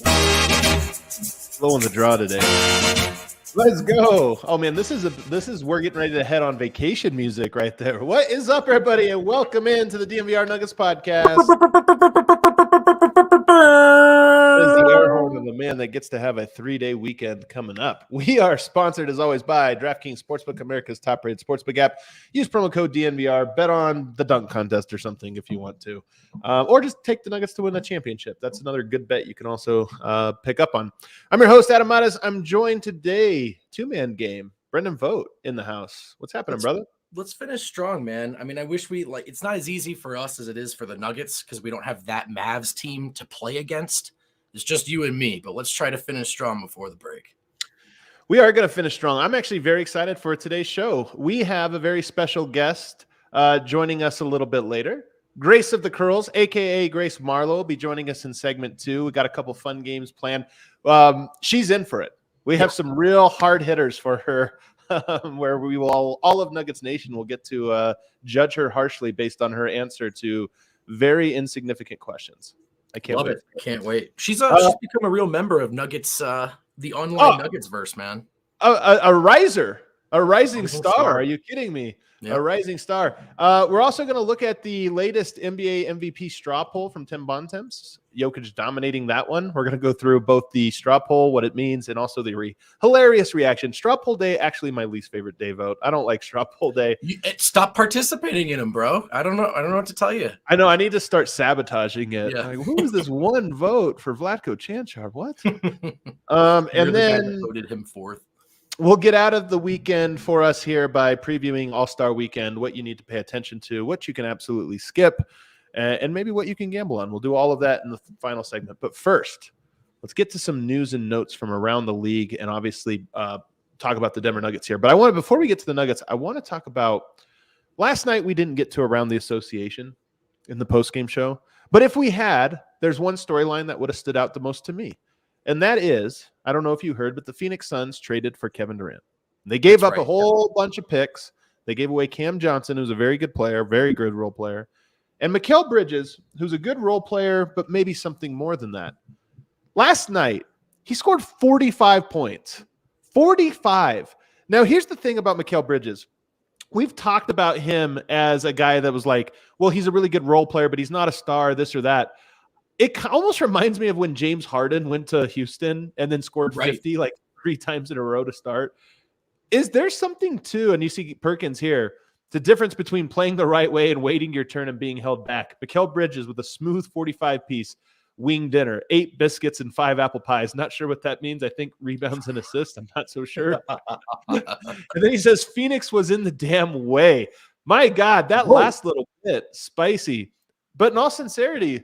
Low on the draw today. Let's go. Oh man, this is we're getting ready to head on vacation music right there. What is up, everybody, and welcome into the DMVR Nuggets podcast. Is the air horn of the man that gets to have a 3-day weekend coming up. We are sponsored as always by DraftKings Sportsbook, America's top-rated sportsbook app. Use promo code DNVR. Bet on the dunk contest or something if you want to, or just take the Nuggets to win the championship. That's another good bet you can also pick up on. I'm your host, Adam Matas. I'm joined today, two-man game, Brendan Vogt in the house. What's happening, brother? Let's finish strong, man. I mean, I wish it's not as easy for us as it is for the Nuggets because we don't have that Mavs team to play against. It's just you and me, but let's try to finish strong before the break. We are going to finish strong. I'm actually very excited for today's show. We have a very special guest joining us a little bit later. Grace of the Curls, a.k.a. Grace Marlowe, will be joining us in segment 2. We got a couple fun games planned. She's in for it. We have some real hard hitters for her where we will all of Nuggets Nation will get to judge her harshly based on her answer to very insignificant questions. I can't wait. I can't wait. She's become a real member of Nuggets, the online Nuggets verse, man. A rising star. Are you kidding me? Yep. A rising star. We're also going to look at the latest NBA MVP straw poll from Tim Bontemps. Jokic dominating that one. We're going to go through both the straw poll, what it means, and also the hilarious reaction. Straw poll day, actually my least favorite day vote. I don't like straw poll day. Stop participating in them, bro. I don't know what to tell you. I know. I need to start sabotaging it. Yeah. Like, who is this one vote for Vlatko Čančar? What? And then voted him fourth. We'll get out of the weekend for us here by previewing All-Star Weekend, what you need to pay attention to, what you can absolutely skip, and maybe what you can gamble on. We'll do all of that in the final segment. But first, let's get to some news and notes from around the league and obviously talk about the Denver Nuggets here. But before we get to the Nuggets, I want to talk about last night we didn't get to Around the Association in the postgame show. But if we had, there's one storyline that would have stood out the most to me. And that is, I don't know if you heard, but the Phoenix Suns traded for Kevin Durant. They gave up a whole bunch of picks. They gave away Cam Johnson, who's a very good player, very good role player, and Mikal Bridges, who's a good role player, but maybe something more than that. Last night, he scored 45 points. 45. Now, here's the thing about Mikal Bridges. We've talked about him as a guy that was like, well, he's a really good role player, but he's not a star, this or that. It almost reminds me of when James Harden went to Houston and then scored 50 like 3 times in a row to start. Is there something to, and you see Perkins here, the difference between playing the right way and waiting your turn and being held back? Mikal Bridges with a smooth 45-piece wing dinner, 8 biscuits and 5 apple pies. Not sure what that means. I think rebounds and assists. I'm not so sure. And then he says Phoenix was in the damn way. My God, that last little bit, spicy. But in all sincerity,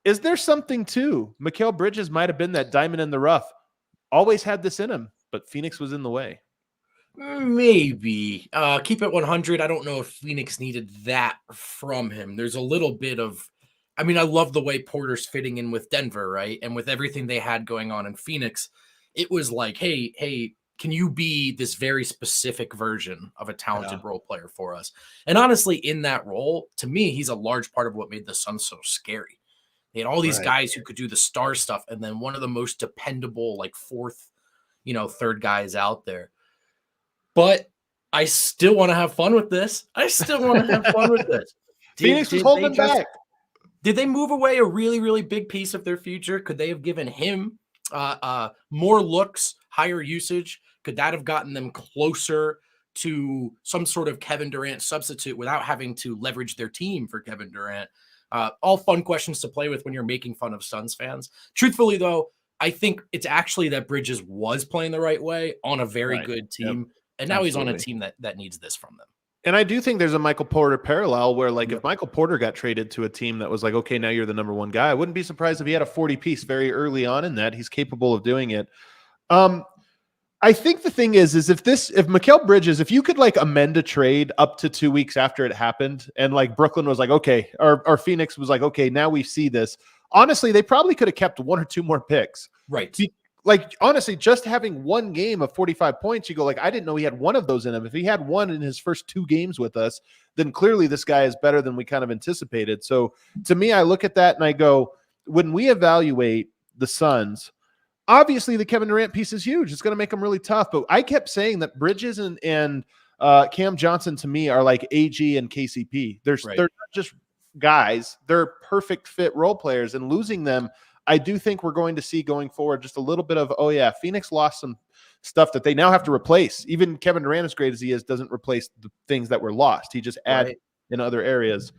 is there something to Mikal Bridges might have been that diamond in the rough? Always had this in him, but Phoenix was in the way. Maybe. Keep it 100. I don't know if Phoenix needed that from him. There's a little bit of, I mean, I love the way Porter's fitting in with Denver, right? And with everything they had going on in Phoenix, it was like, hey, can you be this very specific version of a talented role player for us? And honestly, in that role, to me, he's a large part of what made the Suns so scary. They had all these guys who could do the star stuff, and then one of the most dependable, like fourth, third guys out there. But I still want to have fun with this. Phoenix was holding back. Did they move away a really, really big piece of their future? Could they have given him more looks, higher usage? Could that have gotten them closer to some sort of Kevin Durant substitute without having to leverage their team for Kevin Durant? All fun questions to play with when you're making fun of Suns fans. Truthfully, though, I think it's actually that Bridges was playing the right way on a very good team. Yep. And now he's on a team that needs this from them. And I do think there's a Michael Porter parallel where, like, if Michael Porter got traded to a team that was like, okay, now you're the number one guy, I wouldn't be surprised if he had a 40-piece very early on in that. He's capable of doing it. I think the thing is if Mikal Bridges, if you could like amend a trade up to 2 weeks after it happened, and like Brooklyn was like, okay, or Phoenix was like, okay, now we see this. Honestly, they probably could have kept 1 or 2 more picks. Right. Like, honestly, just having one game of 45 points, you go like, I didn't know he had one of those in him. If he had one in his first 2 games with us, then clearly this guy is better than we kind of anticipated. So to me, I look at that and I go, when we evaluate the Suns, obviously the Kevin Durant piece is huge. It's going to make them really tough. But I kept saying that Bridges and Cam Johnson to me are like AG and KCP. They're not just guys. They're perfect fit role players, and losing them, I do think we're going to see going forward just a little bit of, oh yeah, Phoenix lost some stuff that they now have to replace. Even Kevin Durant, as great as he is, doesn't replace the things that were lost. He just adds in other areas.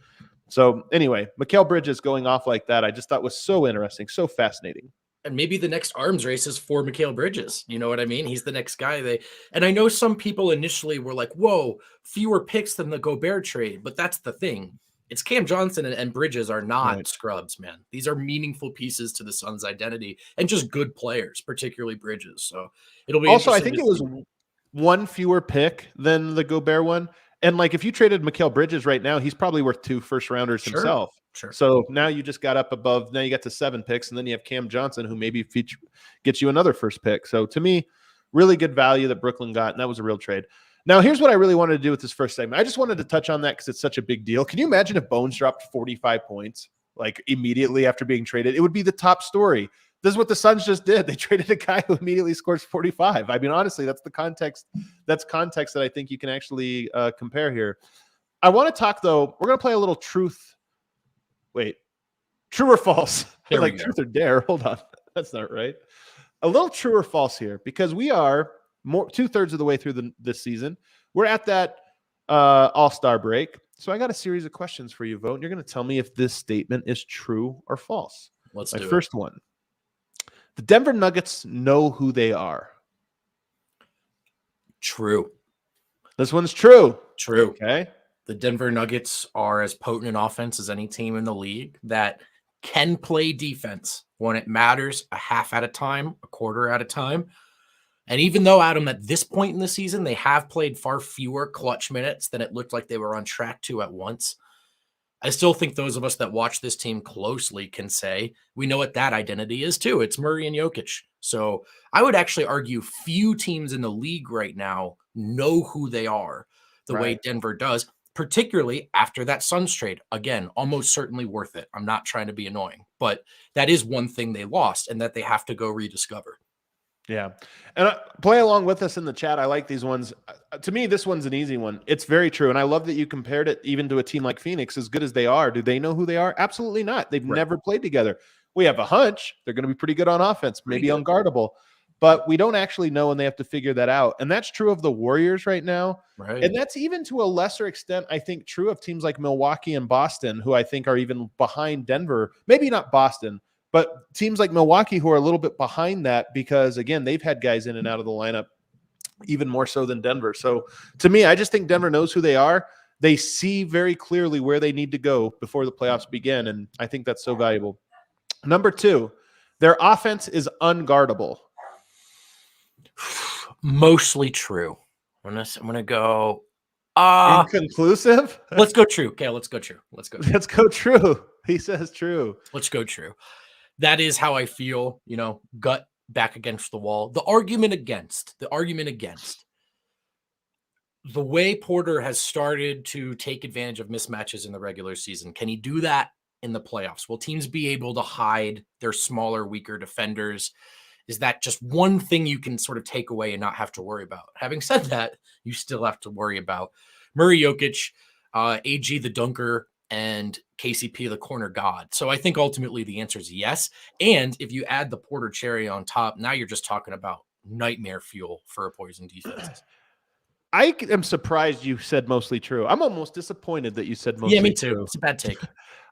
So anyway, Mikal Bridges going off like that, I just thought was so interesting, so fascinating. And maybe the next arms race is for Mikal Bridges. You know what I mean? He's the next guy. And I know some people initially were like, whoa, fewer picks than the Gobert trade. But that's the thing. It's Cam Johnson and Bridges are not scrubs, man. These are meaningful pieces to the Suns' identity and just good players, particularly Bridges. So it'll be also, I think it was one fewer pick than the Gobert one. And like, if you traded Mikal Bridges right now, he's probably worth 2 first-rounders himself. Sure. So now you just got up above. Now you got to 7 picks, and then you have Cam Johnson, who maybe gets you another first pick. So to me, really good value that Brooklyn got, and that was a real trade. Now, here's what I really wanted to do with this first segment. I just wanted to touch on that because it's such a big deal. Can you imagine if Bones dropped 45 points like immediately after being traded? It would be the top story. This is what the Suns just did. They traded a guy who immediately scores 45. I mean, honestly, that's the context. That's context that I think you can actually compare here. I want to talk, though. We're going to play a little truth. Wait, true or false? Like truth or dare. Hold on. That's not right. A little true or false here, because we are 2/3 of the way through this season. We're at that All-Star break. So I got a series of questions for you, Vote. And you're going to tell me if this statement is true or false. Let's do it. First one. The Denver Nuggets know who they are. True. This one's true. True. Okay. The Denver Nuggets are as potent an offense as any team in the league that can play defense when it matters, a half at a time, a quarter at a time. And even though, Adam, at this point in the season, they have played far fewer clutch minutes than it looked like they were on track to at once, I still think those of us that watch this team closely can say we know what that identity is too. It's Murray and Jokic. So I would actually argue few teams in the league right now know who they are the way Denver does, particularly after that Suns trade. Again, almost certainly worth it. I'm not trying to be annoying, but that is one thing they lost and that they have to go rediscover. Yeah. And play along with us in the chat. I like these ones. To me, this one's an easy one. It's very true. And I love that you compared it even to a team like Phoenix. As good as they are, do they know who they are? Absolutely not. They've never played together. We have a hunch. They're going to be pretty good on offense, maybe unguardable. But we don't actually know, and they have to figure that out. And that's true of the Warriors right now. And that's even to a lesser extent, I think, true of teams like Milwaukee and Boston, who I think are even behind Denver. Maybe not Boston, but teams like Milwaukee who are a little bit behind that because, again, they've had guys in and out of the lineup even more so than Denver. So to me, I just think Denver knows who they are. They see very clearly where they need to go before the playoffs begin, and I think that's so valuable. Number 2, their offense is unguardable. Mostly true. I'm gonna go inconclusive. Let's go true. Okay, let's go true. Let's go true. He says true. Let's go true. That is how I feel, gut back against the wall. The argument against the way Porter has started to take advantage of mismatches in the regular season. Can he do that in the playoffs? Will teams be able to hide their smaller, weaker defenders? Is that just one thing you can sort of take away and not have to worry about? Having said that, you still have to worry about Murray, Jokic, AG, the dunker, and KCP, the corner god. So I think ultimately the answer is yes. And if you add the Porter cherry on top, now you're just talking about nightmare fuel for opposing defenses. I am surprised you said mostly true. I'm almost disappointed that you said mostly true. Yeah, me too. It's a bad take.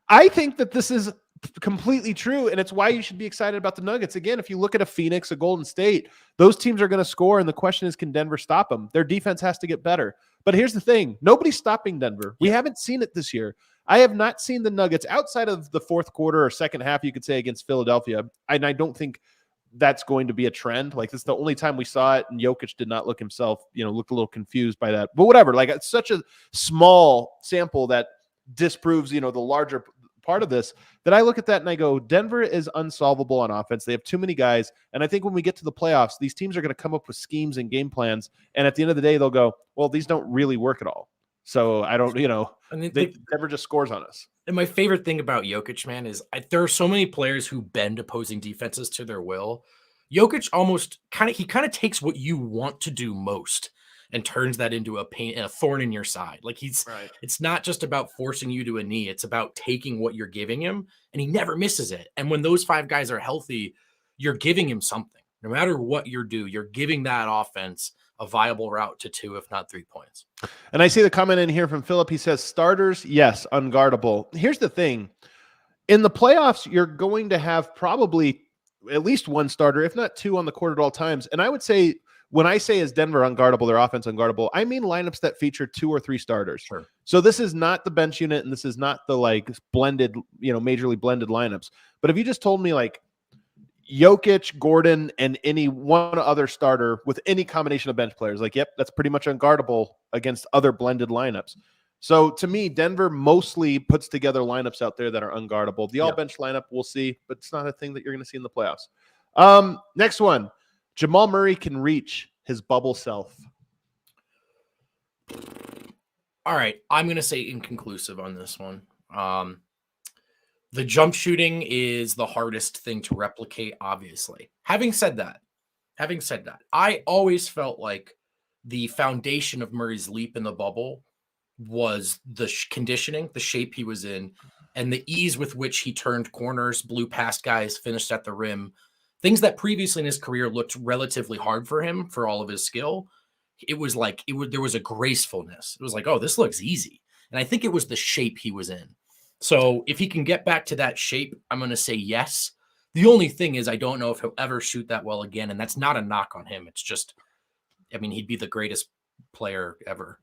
I think that this is completely true, and it's why you should be excited about the Nuggets. Again, if you look at a Phoenix, a Golden State, those teams are going to score, and the question is, can Denver stop them? Their defense has to get better. But here's the thing. Nobody's stopping Denver. We haven't seen it this year. I have not seen the Nuggets outside of the fourth quarter or second half, you could say, against Philadelphia. And I don't think that's going to be a trend. Like, it's the only time we saw it, and Jokic did not look himself, looked a little confused by that. But whatever. Like, it's such a small sample that disproves, the larger part of this, that I look at that and I go, Denver is unsolvable on offense. They have too many guys. And I think when we get to the playoffs, these teams are going to come up with schemes and game plans. And at the end of the day, they'll go, well, these don't really work at all. So I don't, Denver just scores on us. And my favorite thing about Jokic, man, is there are so many players who bend opposing defenses to their will. Jokic almost he kind of takes what you want to do most and turns that into a thorn in your side. Like Right. it's not just about forcing you to a knee. It's about taking what you're giving him, and he never misses it. And when those 5 guys are healthy, you're giving him something. No matter what you're giving that offense a viable route to 2, if not 3 points. And I see the comment in here from Philip. He says, starters, yes, unguardable. Here's the thing. In the playoffs, you're going to have probably at least 1 starter, if not 2 on the court at all times. And I would say, when I say is Denver unguardable, their offense unguardable, I mean lineups that feature 2 or 3 starters. Sure. So this is not the bench unit, and this is not the like blended, majorly blended lineups. But if you just told me like Jokic, Gordon, and any one other starter with any combination of bench players, like, yep, that's pretty much unguardable against other blended lineups. So to me, Denver mostly puts together lineups out there that are unguardable. The all-bench lineup, we'll see, but it's not a thing that you're going to see in the playoffs. Next one, Jamal Murray can reach his bubble self. All right, I'm going to say inconclusive on this one. The jump shooting is the hardest thing to replicate, obviously. Having said that, I always felt like the foundation of Murray's leap in the bubble was the conditioning, the shape he was in, and the ease with which he turned corners, blew past guys, finished at the rim. Things that previously in his career looked relatively hard for him for all of his skill. It was like there was a gracefulness. It was like, oh, this looks easy. And I think it was the shape he was in. So if he can get back to that shape, I'm going to say yes. The only thing is I don't know if he'll ever shoot that well again. And that's not a knock on him. It's just, I mean, he'd be the greatest player ever.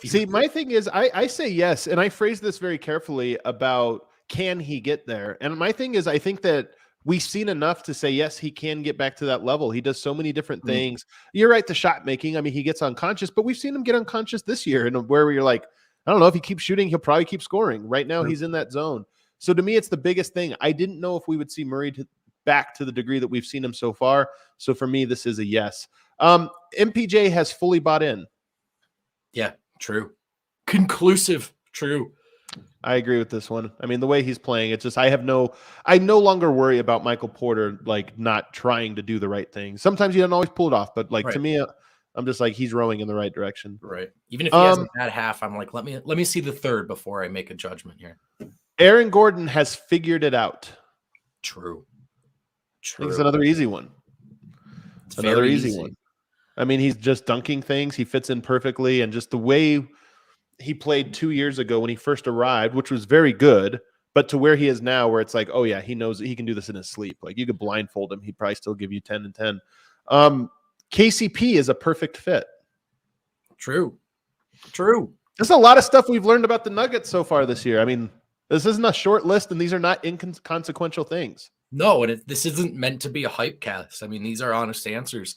See, my thing is I say yes. And I phrase this very carefully about can he get there? And my thing is I think that we've seen enough to say, yes, he can get back to that level. He does so many different things. You're right. The shot making, I mean, he gets unconscious, but we've seen him get unconscious this year. And where you're like, I don't know, if he keeps shooting, he'll probably keep scoring. Right now, he's in that zone. So to me, it's the biggest thing. I didn't know if we would see Murray back to the degree that we've seen him so far. So for me, this is a yes. MPJ has fully bought in. Yeah, true. Conclusive, true. I agree with this one. I mean, the way he's playing, it's just I no longer worry about Michael Porter like not trying to do the right thing. Sometimes he doesn't always pull it off, but like to me, I'm just like he's rowing in the right direction. Right. Even if he has a bad half, I'm like, let me see the third before I make a judgment here. Aaron Gordon has figured it out. True. I think it's another easy one. It's another easy one. I mean, he's just dunking things. He fits in perfectly, and just the way he played 2 years ago when he first arrived, which was very good, but to where he is now, where it's like, oh yeah, he knows that he can do this in his sleep. Like you could blindfold him, he'd probably still give you 10 and 10. KCP is a perfect fit. True. There's a lot of stuff we've learned about the Nuggets so far this year. I mean, this isn't a short list, and these are not inconsequential things. No, and this isn't meant to be a hype cast. I mean, these are honest answers.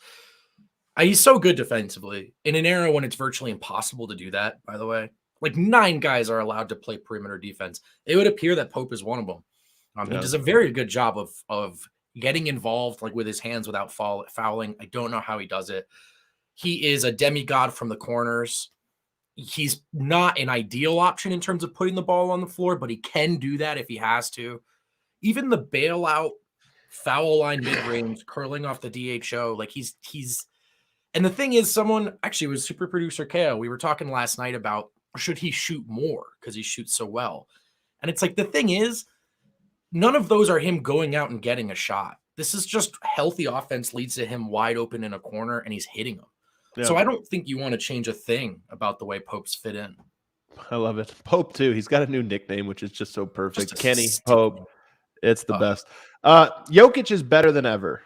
He's so good defensively in an era when it's virtually impossible to do that, by the way. Like 9 guys are allowed to play perimeter defense. It would appear that Pope is one of them. He does a very good job of getting involved like with his hands without fouling. I don't know how he does it. He is a demigod from the corners. He's not an ideal option in terms of putting the ball on the floor, but he can do that if he has to. Even the bailout foul line mid-range curling off the DHO, like he's and the thing is, someone actually was super producer Kale. We were talking last night about should he shoot more because he shoots so well. And it's like the thing is, none of those are him going out and getting a shot. This is just healthy offense leads to him wide open in a corner and he's hitting them. Yeah. So I don't think you want to change a thing about the way Pope's fit in. I love it. Pope too. He's got a new nickname, which is just so perfect. Kenny Pope. It's the best. Jokic is better than ever.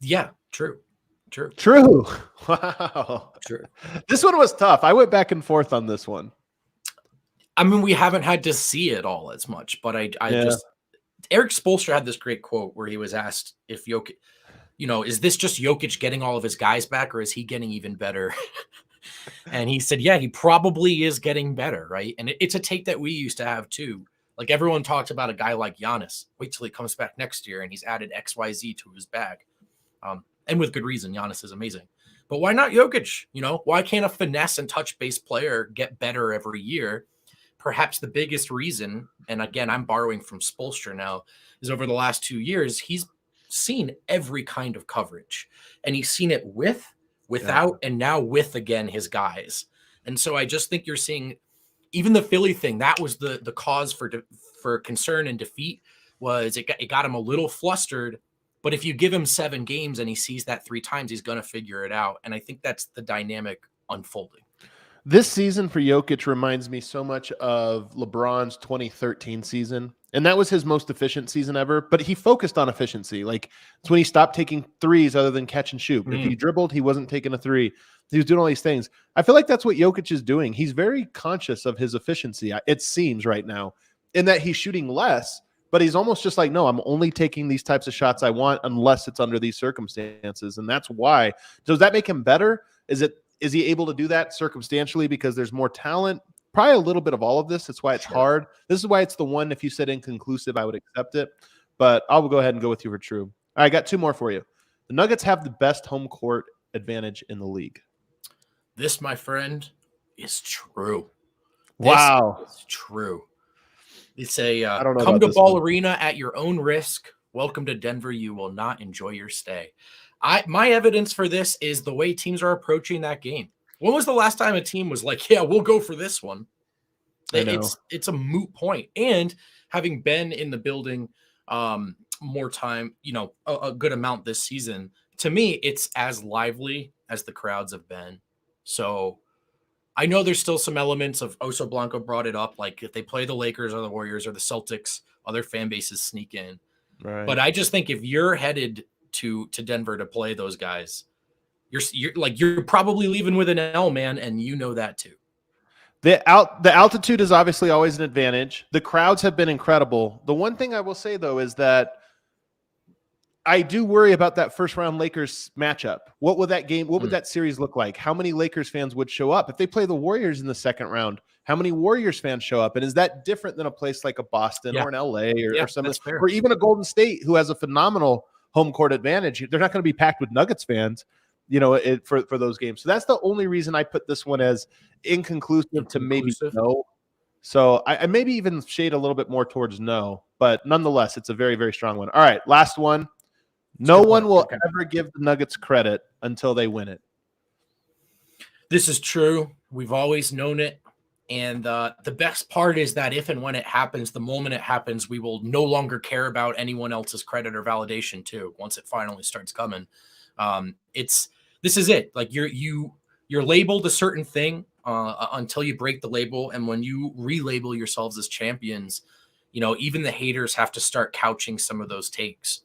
Yeah, true. Wow. True. This one was tough. I went back and forth on this one. I mean, we haven't had to see it all as much, but I just Eric Spoelstra had this great quote where he was asked if Jokic, is this just Jokic getting all of his guys back or is he getting even better? And he said, yeah, he probably is getting better, right? And it's a take that we used to have too. Like everyone talks about a guy like Giannis. Wait till he comes back next year and he's added XYZ to his bag. And with good reason, Giannis is amazing. But why not Jokic? Why can't a finesse and touch-based player get better every year? Perhaps the biggest reason, and again, I'm borrowing from Spoelstra now, is over the last 2 years, he's seen every kind of coverage, and he's seen it without, and now with again his guys. And so I just think you're seeing even the Philly thing. That was the cause for concern and defeat. Was it got him a little flustered. But if you give him 7 games and he sees that 3 times, he's going to figure it out. And I think that's the dynamic unfolding. This season for Jokic reminds me so much of LeBron's 2013 season. And that was his most efficient season ever. But he focused on efficiency. Like, it's when he stopped taking threes other than catch and shoot. If he dribbled, he wasn't taking a 3. He was doing all these things. I feel like that's what Jokic is doing. He's very conscious of his efficiency, it seems right now, in that he's shooting less. But he's almost just like, no, I'm only taking these types of shots I want unless it's under these circumstances. And that's why. Does that make him better? Is he able to do that circumstantially because there's more talent? Probably a little bit of all of this. That's why it's hard. This is why it's the one, if you said inconclusive, I would accept it. But I will go ahead and go with you for true. All right, I got 2 more for you. The Nuggets have the best home court advantage in the league. This, my friend, is true. Wow. It's true. It's a don't know come to about Ball this one. Arena at your own risk. Welcome to Denver. You will not enjoy your stay. My evidence for this is the way teams are approaching that game. When was the last time a team was like, yeah, we'll go for this one? It's a moot point. And having been in the building more time, a good amount this season, to me, it's as lively as the crowds have been. So I know there's still some elements of Oso Blanco brought it up, like if they play the Lakers or the Warriors or the Celtics, other fan bases sneak in. Right. But I just think if you're headed to Denver to play those guys, you're probably leaving with an L, man, and you know that too. The altitude is obviously always an advantage. The crowds have been incredible. The one thing I will say, though, is that I do worry about that first round Lakers matchup. What would that series look like? How many Lakers fans would show up? If they play the Warriors in the second round, how many Warriors fans show up? And is that different than a place like a Boston or an LA or something, or even a Golden State who has a phenomenal home court advantage? They're not going to be packed with Nuggets fans, for those games. So that's the only reason I put this one as inconclusive to maybe no. So I maybe even shade a little bit more towards no, but nonetheless, it's a very, very strong one. All right, last one. No one will ever give the Nuggets credit until they win it. This is true. We've always known it. And the best part is that if and when it happens, the moment it happens, we will no longer care about anyone else's credit or validation too, once it finally starts coming. This is it. Like you're labeled a certain thing until you break the label. And when you relabel yourselves as champions, even the haters have to start couching some of those takes.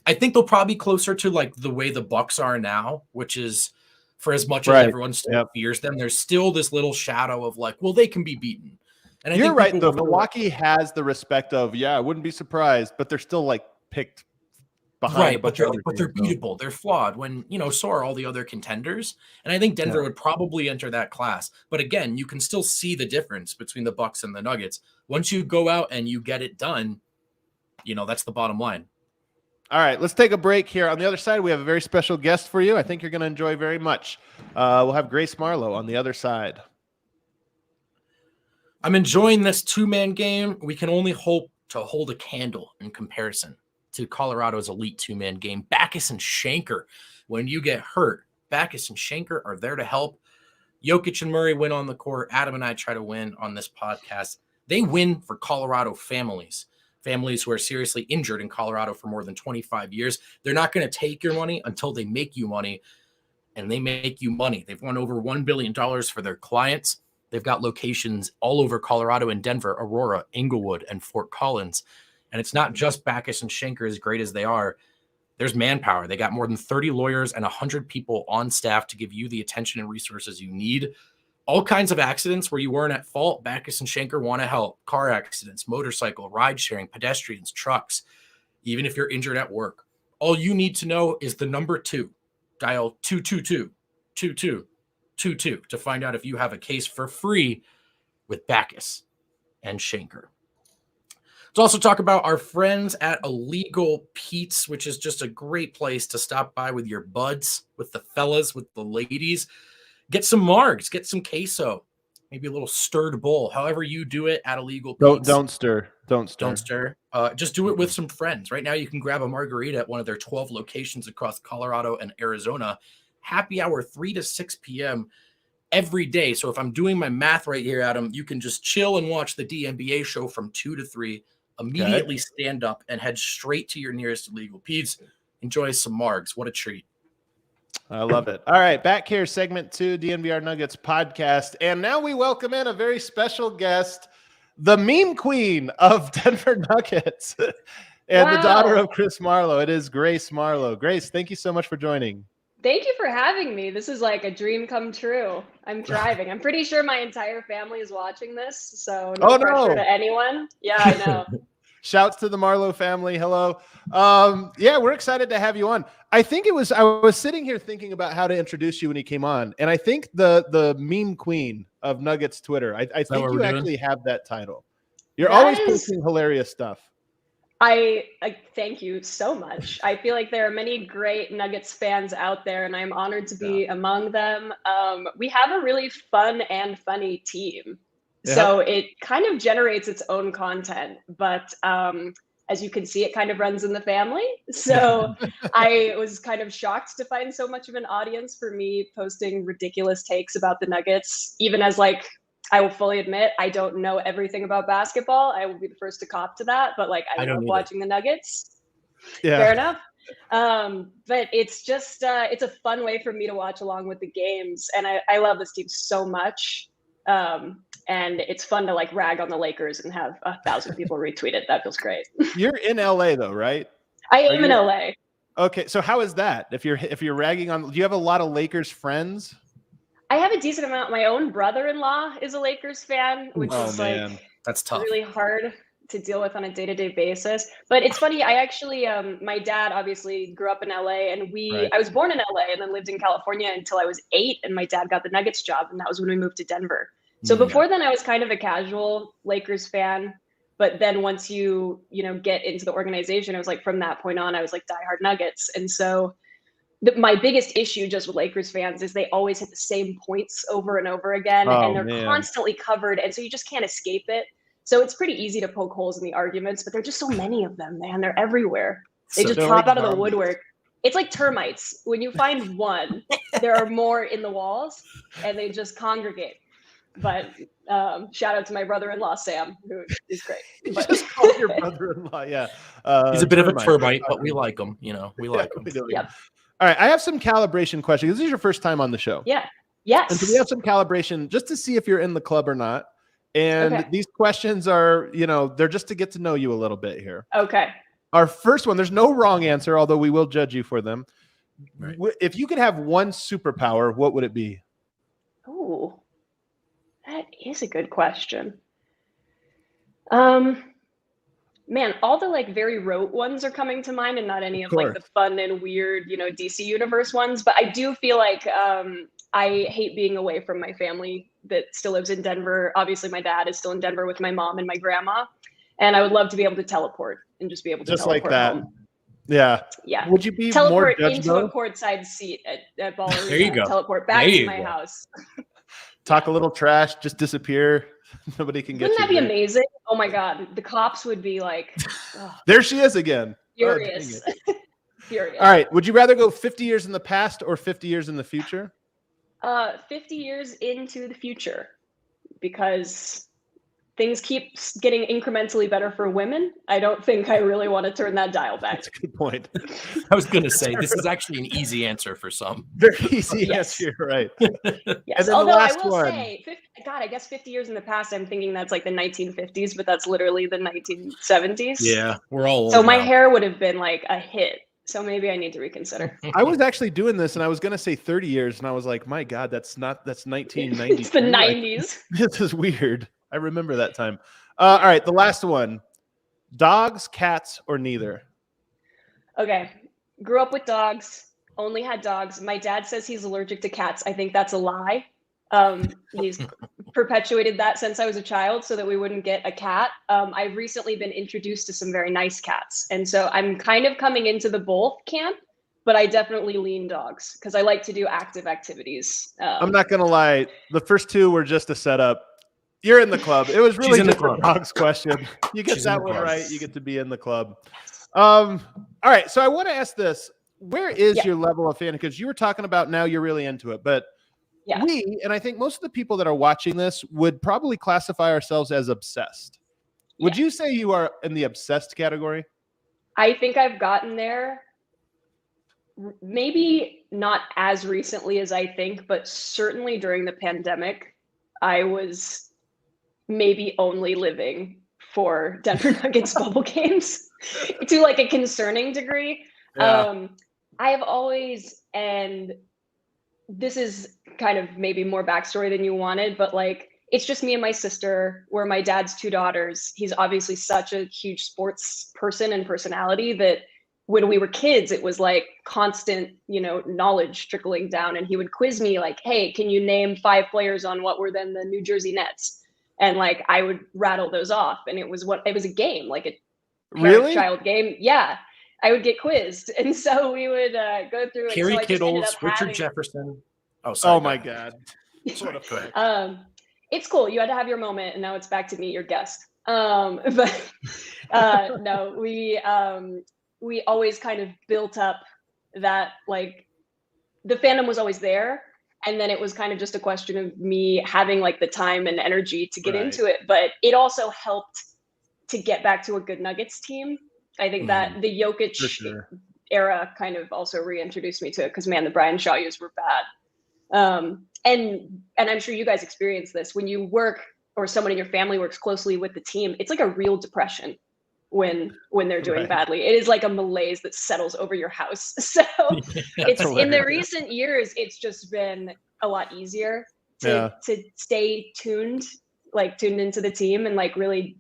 I think they'll probably be closer to like the way the Bucks are now, which is for as much as everyone still fears them, there's still this little shadow of like, well, they can be beaten. And you're right, though. Milwaukee has the respect of, I wouldn't be surprised, but they're still like picked behind a bunch of other but they're beatable. They're flawed when, so are all the other contenders. And I think Denver would probably enter that class. But again, you can still see the difference between the Bucks and the Nuggets. Once you go out and you get it done, that's the bottom line. All right, let's take a break here. On the other side, we have a very special guest for you. I think you're going to enjoy very much. We'll have Grace Marlowe on the other side. I'm enjoying this 2-man game. We can only hope to hold a candle in comparison to Colorado's elite 2-man game. Backus and Shanker, when you get hurt, Backus and Shanker are there to help. Jokic and Murray win on the court. Adam and I try to win on this podcast. They win for Colorado families who are seriously injured in Colorado for more than 25 years. They're not going to take your money until they make you money, and they make you money. They've won over $1 billion for their clients. They've got locations all over Colorado and Denver, Aurora, Inglewood, and Fort Collins. And it's not just Backus and Shanker, as great as they are. There's manpower. They got more than 30 lawyers and 100 people on staff to give you the attention and resources you need. All kinds of accidents where you weren't at fault, Backus and Shanker want to help. Car accidents, motorcycle, ride sharing, pedestrians, trucks, even if you're injured at work. All you need to know is the number 2. Dial 222-2222 to find out if you have a case for free with Backus and Shanker. Let's also talk about our friends at Illegal Pete's, which is just a great place to stop by with your buds, with the fellas, with the ladies. Get some margs, get some queso. maybe a little stirred bowl, however you do it at Illegal Don't Pete's. stir. Don't stir. Don't stir. Just do it with some friends. Right now, you can grab a margarita at one of their 12 locations across Colorado and Arizona. Happy hour 3 to 6 p.m. every day. So if I'm doing my math right here, Adam, you can just chill and watch the DNBA show from 2 to 3, immediately stand up and head straight to your nearest Illegal Pete's. Enjoy some margs. What a treat. I love it. All right, back here, segment 2, DNVR Nuggets podcast. And now we welcome in a very special guest, the meme queen of Denver Nuggets and the daughter of Chris Marlowe. It is Grace Marlowe. Grace, thank you so much for joining. Thank you for having me. This is like a dream come true. I'm thriving. I'm pretty sure my entire family is watching this, so no pressure to anyone. Yeah, I know. Shouts to the Marlowe family. Hello. Yeah, we're excited to have you on. I was sitting here thinking about how to introduce you when you came on, and I think the meme queen of Nuggets Twitter, I think you actually have that title. You're always posting hilarious stuff. I thank you so much. I feel like there are many great Nuggets fans out there, and I'm honored to be among them. We have a really fun and funny team. Yeah. So it kind of generates its own content, but as you can see, it kind of runs in the family. So I was kind of shocked to find so much of an audience for me posting ridiculous takes about the Nuggets, even as like, I will fully admit, I don't know everything about basketball. I will be the first to cop to that, but like I love watching the Nuggets. Yeah. Fair enough. But it's just, it's a fun way for me to watch along with the games. And I love this team so much. And it's fun to like rag on the Lakers and have 1,000 people retweet it. That feels great. You're in LA though, right? I am in LA. Okay. So how is that? If you're ragging on, do you have a lot of Lakers friends? I have a decent amount. My own brother-in-law is a Lakers fan, which is like, that's tough. Really hard to deal with on a day-to-day basis. But it's funny. I actually, my dad obviously grew up in LA, and I was born in LA and then lived in California until I was 8, and my dad got the Nuggets job, and that was when we moved to Denver. So before then, I was kind of a casual Lakers fan. But then once you get into the organization, I was like, from that point on, I was like diehard Nuggets. And so my biggest issue just with Lakers fans is they always hit the same points over and over again, and they're constantly covered. And so you just can't escape it. So it's pretty easy to poke holes in the arguments, but there are just so many of them, man. They're everywhere. They just pop out of the woodwork. It's like termites. When you find one, there are more in the walls, and they just congregate. But shout out to my brother-in-law, Sam, who is great. But just call your brother-in-law, yeah. He's a bit of a termite, but we like him. We like him. Yep. All right, I have some calibration questions. This is your first time on the show. Yeah. Yes. And so we have some calibration just to see if you're in the club or not. And these questions are, they're just to get to know you a little bit here. Okay. Our first one, there's no wrong answer, although we will judge you for them. Right. If you could have one superpower, what would it be? Oh, that is a good question. Man, all the like very rote ones are coming to mind, and not any of like the fun and weird, DC universe ones. But I do feel like I hate being away from my family that still lives in Denver. Obviously, my dad is still in Denver with my mom and my grandma, and I would love to be able to teleport and just be able to teleport like that. Home. Yeah. Yeah. Would you be teleport more into a courtside seat at Ball Arena? There you go. Teleport back to my house. Talk a little trash, just disappear. Nobody can get you. Wouldn't that be amazing? Oh my God. The cops would be like, there she is again. Furious. Furious. All right. Would you rather go 50 years in the past or 50 years in the future? 50 years into the future, because things keep getting incrementally better for women. I don't think I really want to turn that dial back. That's a good point. I was going to say, this is actually an easy answer for some. Very easy answer, right? Yes, although I will say, I guess 50 years in the past, I'm thinking that's like the 1950s, but that's literally the 1970s. Yeah, we're all old So my now. hair would have been like a hit. So maybe I need to reconsider. I was actually doing this, and I was going to say 30 years, and I was like, my God, that's 1990. It's the 90s. This is weird. I remember that time. All right, the last one. Dogs, cats, or neither? Okay. Grew up with dogs, only had dogs. My dad says he's allergic to cats. I think that's a lie. He's perpetuated that since I was a child so that we wouldn't get a cat. I've recently been introduced to some very nice cats. And so I'm kind of coming into the both camp. but I definitely lean dogs because I like to do active activities. I'm not gonna lie, the first two were just a setup. You're in the club. It was really just a dogs question. You get that one right, you get to be in the club. All right, so I want to ask this: where is your level of fan? Because you were talking about now you're really into it, but we, and I think most of the people that are watching this would probably classify ourselves as obsessed. Would you say you are in the obsessed category? I think I've gotten there. Maybe not as recently as I think, but certainly during the pandemic, I was maybe only living for Denver Nuggets bubble games to like a concerning degree. I have always, and this is kind of maybe more backstory than you wanted, but like, it's just me and my sister. We're my dad's two daughters. He's obviously such a huge sports person and personality that when we were kids, it was like constant, knowledge trickling down. And he would quiz me like, hey, can you name 5 players on what were then the New Jersey Nets? And like, I would rattle those off. And it was a game, like a parent-child game. Yeah, I would get quizzed. And so we would go through it. Kerry Kittles, Richard Jefferson. Oh, sorry. Oh my God. It's cool. You had to have your moment, and now it's back to meet your guest. No, we always kind of built up that, like, the fandom was always there, and then it was kind of just a question of me having like the time and energy to get into it. But it also helped to get back to a good Nuggets team. I think that the Jokic era kind of also reintroduced me to it because, man, the Brian Shaw years were bad. And I'm sure you guys experience this when you work or someone in your family works closely with the team. It's like a real depression when they're doing badly. It is like a malaise that settles over your house. So it's in the recent years, it's just been a lot easier to stay tuned into the team and like really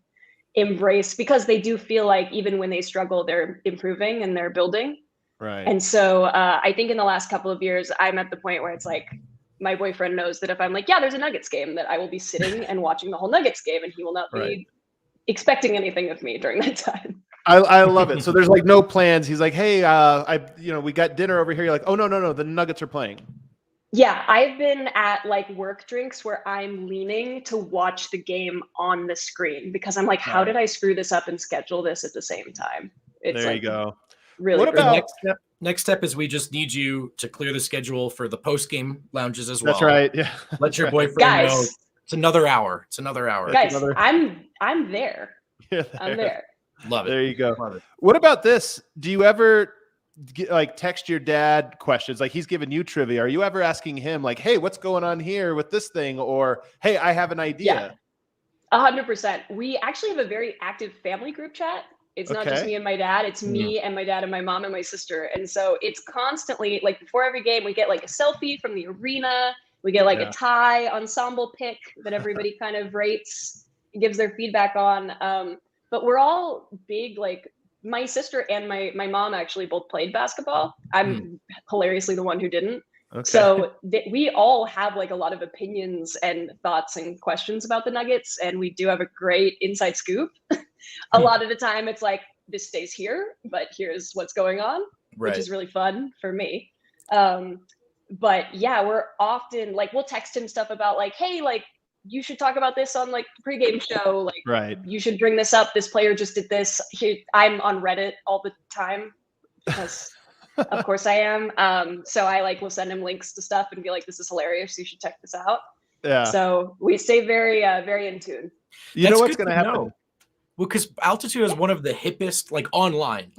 embrace, because they do feel like even when they struggle, they're improving and they're building. Right. And so I think in the last couple of years, I'm at the point where it's like, my boyfriend knows that if I'm like, there's a Nuggets game, that I will be sitting and watching the whole Nuggets game, and he will not be expecting anything of me during that time. I love it. So there's like no plans. He's like, hey, we got dinner over here. You're like, oh, no, the Nuggets are playing. Yeah, I've been at like work drinks where I'm leaning to watch the game on the screen because I'm like, how did I screw this up and schedule this at the same time? It's there you go. Really, what about next step is we just need you to clear the schedule for the post-game lounges as well. That's right. Yeah. Let your boyfriend know it's another hour. Guys, I'm there. I'm there. Love it. There you go. What about this? Do you ever text your dad questions? Like, he's giving you trivia. Are you ever asking him like, hey, what's going on here with this thing? Or, hey, I have an idea. 100%. We actually have a very active family group chat. It's not just me and my dad. It's me and my dad and my mom and my sister. And so it's constantly like before every game, we get like a selfie from the arena. We get like a tie ensemble pick that everybody kind of rates, gives their feedback on. But we're all big, like my sister and my mom actually both played basketball. I'm hilariously the one who didn't. Okay. So we all have like a lot of opinions and thoughts and questions about the Nuggets. And we do have a great inside scoop. A lot of the time it's like, this stays here, but here's what's going on, which is really fun for me. But yeah, we're often like, we'll text him stuff about like, hey, like you should talk about this on like the pregame show. Like you should bring this up. This player just did this. I'm on Reddit all the time because of course I am. So I like will send him links to stuff and be like, this is hilarious. You should check this out. Yeah. So we stay very, very in tune. You know what's going to happen? Well, because Altitude is one of the hippest, like online,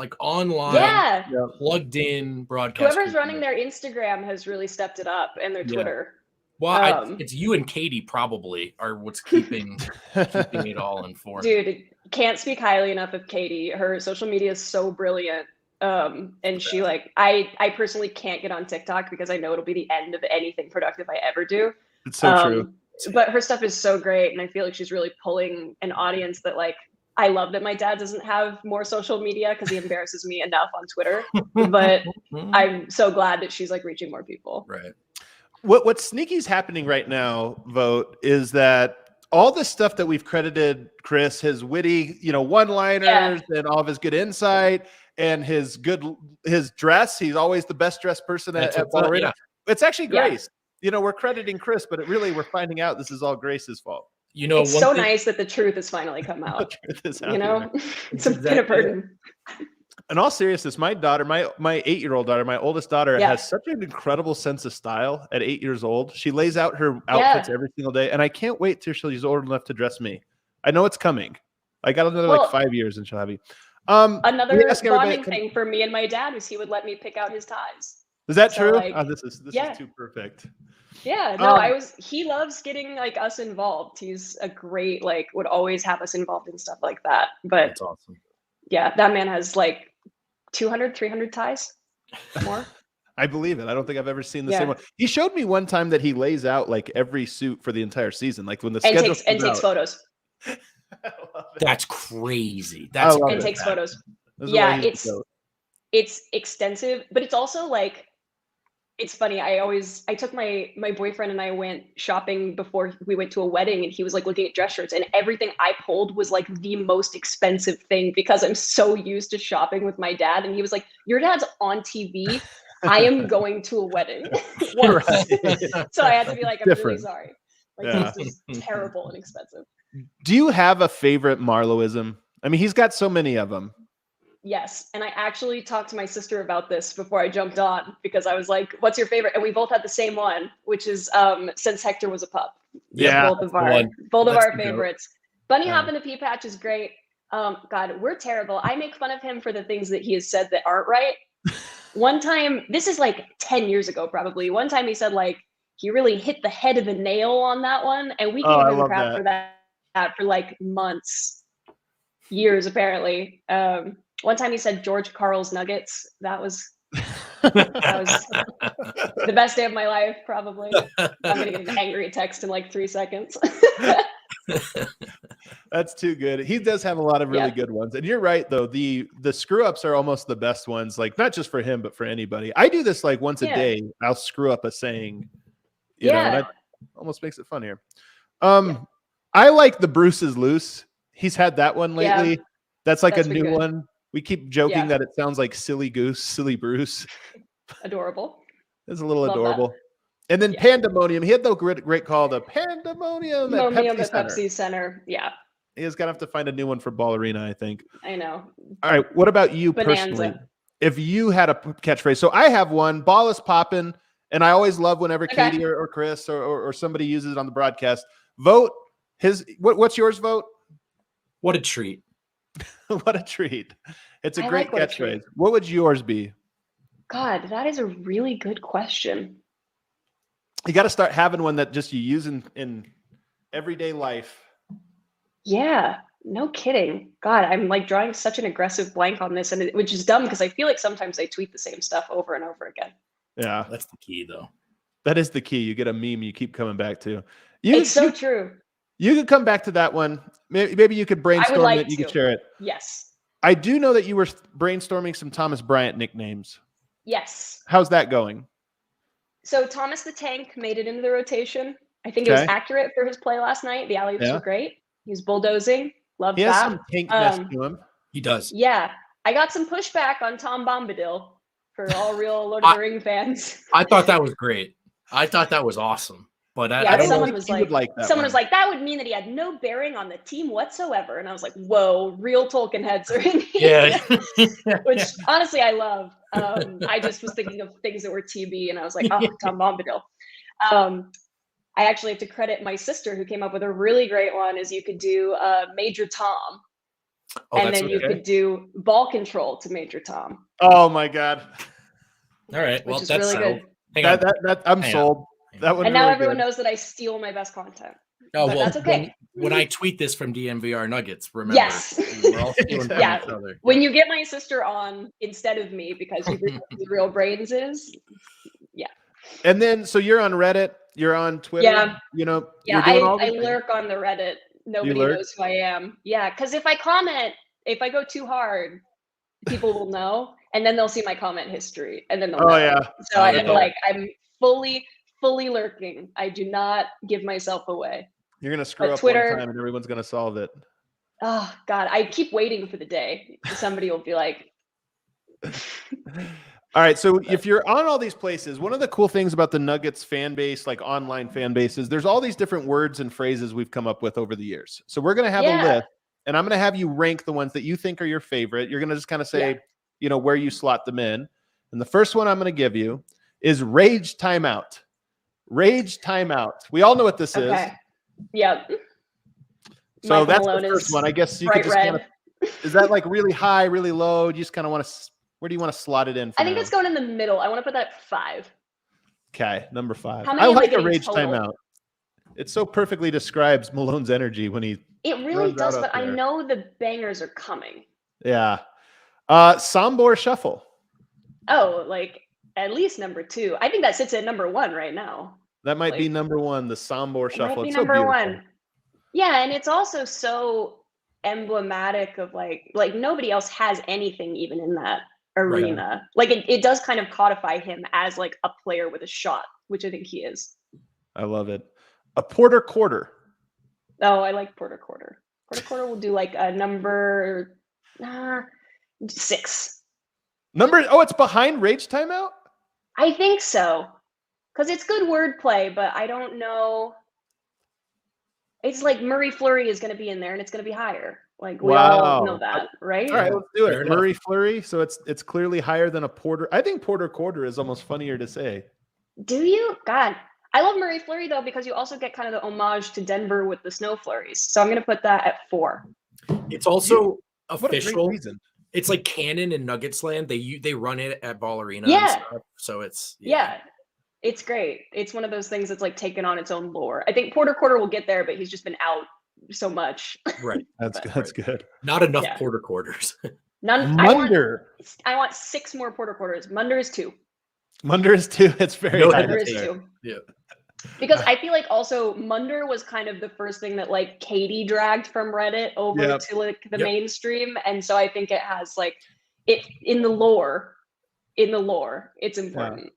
plugged in broadcast. Whoever's running their Instagram has really stepped it up, and their Twitter. Well, it's you and Katie probably are what's keeping it all informed. Dude, can't speak highly enough of Katie. Her social media is so brilliant. And she I personally can't get on TikTok because I know it'll be the end of anything productive I ever do. It's so true. But her stuff is so great, and I feel like she's really pulling an audience that like. I love that my dad doesn't have more social media because he embarrasses me enough on Twitter, but I'm so glad that she's like reaching more people. Right. What's sneaky's happening right now, Vote, is that all the stuff that we've credited Chris, his witty, one-liners and all of his good insight, and his dress. He's always the best dressed person at Ballerina. Yeah. It's actually Grace. Yeah. We're crediting Chris, but we're finding out this is all Grace's fault. It's so nice that the truth has finally come out. It's been a burden. In all seriousness, my daughter, my 8-year-old daughter, my oldest daughter, has such an incredible sense of style at 8 years old. She lays out her outfits every single day, and I can't wait till she's old enough to dress me. I know it's coming. I got another 5 years, and she'll have you. Another bonding thing for me and my dad was he would let me pick out his ties. Is that true? This is too perfect. Yeah, no, he loves getting us involved. He's a great, would always have us involved in stuff like that. But that's awesome. Yeah, that man has 200, 300 ties more. I believe it. I don't think I've ever seen the same one. He showed me one time that he lays out every suit for the entire season, when the schedule takes photos. That's crazy. Takes photos. Yeah, it's extensive, but it's also it's funny. I took my boyfriend and I went shopping before we went to a wedding, and he was looking at dress shirts, and everything I pulled was the most expensive thing because I'm so used to shopping with my dad. And he was like, "Your dad's on TV. I am going to a wedding." So I had to be like, "I'm really sorry. This is terrible and expensive." Do you have a favorite Marloweism? I mean, he's got so many of them. Yes. And I actually talked to my sister about this before I jumped on because I was like, what's your favorite? And we both had the same one, which is Since Hector Was a Pup. Yeah. Both of our favorites. Bunny Hop in the Pea Patch is great. God, we're terrible. I make fun of him for the things that he has said that aren't right. One time, this is 10 years ago, probably. One time he said he really hit the head of the nail on that one. And we gave him crap for that for months, years, apparently. One time he said George Carl's Nuggets. That was the best day of my life, probably. I'm going to get an angry text in 3 seconds. That's too good. He does have a lot of really good ones. And you're right, though. The screw-ups are almost the best ones, not just for him, but for anybody. I do this once a day. I'll screw up a saying, you know, and that almost makes it funnier. I like the Bruce is Loose. He's had that one lately. That's a new one. We keep joking that it sounds like Silly Goose, Silly Bruce. Adorable. It's a little adorable. That. And then Pandemonium. He had the great call, the Pandemonium at Pepsi Center. Yeah. He's going to have to find a new one for Ballerina, I think. I know. All right. What about you personally? If you had a catchphrase. So I have one, ball is popping. And I always love whenever Katie or Chris or somebody uses it on the broadcast. Vote what's yours, Vote? What a treat. What a treat. It's a great catchphrase. What would yours be? God, that is a really good question. You got to start having one that just you use in everyday life. Yeah, no kidding. God, I'm drawing such an aggressive blank on this, which is dumb because I feel like sometimes I tweet the same stuff over and over again. Yeah. That's the key, though. That is the key. You get a meme you keep coming back to. It's so true. You could come back to that one. Maybe you could brainstorm it. You could share it. Yes. I do know that you were brainstorming some Thomas Bryant nicknames. Yes. How's that going? So Thomas the Tank made it into the rotation. I think it was accurate for his play last night. The alley-oops were great. He was bulldozing. Loved that. He has some tankness to him. He does. Yeah. I got some pushback on Tom Bombadil for all real Lord of the Ring fans. I thought that was great. I thought that was awesome. But someone was like, that would mean that he had no bearing on the team whatsoever. And I was like, whoa, real Tolkien heads are in here. Yeah. Which honestly I love. I just was thinking of things that were TB and I was like, oh, Tom Bombadil. I actually have to credit my sister who came up with a really great one is you could do Major Tom. And then you could do ball control to Major Tom. Oh my God. All right. Well, that's really good. I'm sold. That one. And now everyone knows that I steal my best content. Oh, well, that's okay. When I tweet this from DMVR Nuggets, remember. Yes. We're all stealing from each other. When you get my sister on instead of me because you know who the real brains is. Yeah. And then, so you're on Reddit, you're on Twitter. Yeah. You know. Yeah, I lurk on the Reddit. Nobody knows who I am. Yeah, because if I comment, if I go too hard, people will know, and then they'll see my comment history, and then they'll know. Yeah. So I'm fully lurking. I do not give myself away. You're gonna screw up Twitter, one time, and everyone's gonna solve it. Oh God, I keep waiting for the day somebody will be like, All right, so if you're on all these places, one of the cool things about the Nuggets fan base, like online fan bases, there's all these different words and phrases we've come up with over the years. So we're going to have a list, and I'm going to have you rank the ones that you think are your favorite. You're going to just kind of say, where you slot them in. And the first one I'm going to give you is rage timeout. Rage timeout. We all know what this is. Yep. So that's the first one. I guess you could just kind of, is that like really high, really low? You just kind of want to, where do you want to slot it in? I think it's going in the middle. I want to put that at 5. Okay, number 5. How many I like a total? rage timeout. It so perfectly describes Malone's energy when he. It really does, but I know the bangers are coming. Yeah. Sombor shuffle. Oh, like at least number 2. I think that sits at number 1 right now. That might be number 1. The Sombor shuffle. Might be it's number so 1. Yeah, and it's also so emblematic of like nobody else has anything even in that arena. Like it does kind of codify him as like a player with a shot, which I think he is. I love it. A Porter quarter. Oh, I like Porter quarter. Porter quarter will do like a number 6. It's behind rage timeout? I think so. Because it's good wordplay, but I don't know. It's like Murray Fleury is going to be in there and it's going to be higher. Like we all know that, right? All right, let's do it. Murray Fleury. So it's clearly higher than a Porter. I think Porter quarter is almost funnier to say. Do you? God, I love Murray Fleury though because you also get kind of the homage to Denver with the snow flurries. So I'm going to put that at 4. It's also official. What a great reason. It's like canon in Nuggets land. They run it at Ball Arena. Yeah. And stuff, so it's it's great. It's one of those things that's like taken on its own lore. I think Porter quarter will get there, but he's just been out so much. Right. That's good. Not enough Porter quarters. None. Munder. I want 6 more Porter quarters. Munder is 2. Munder is 2. It's very high. Munder is 2. Yeah. Because I feel like also Munder was kind of the first thing that like Katie dragged from Reddit over to like the mainstream. And so I think it has like it in the lore, it's important.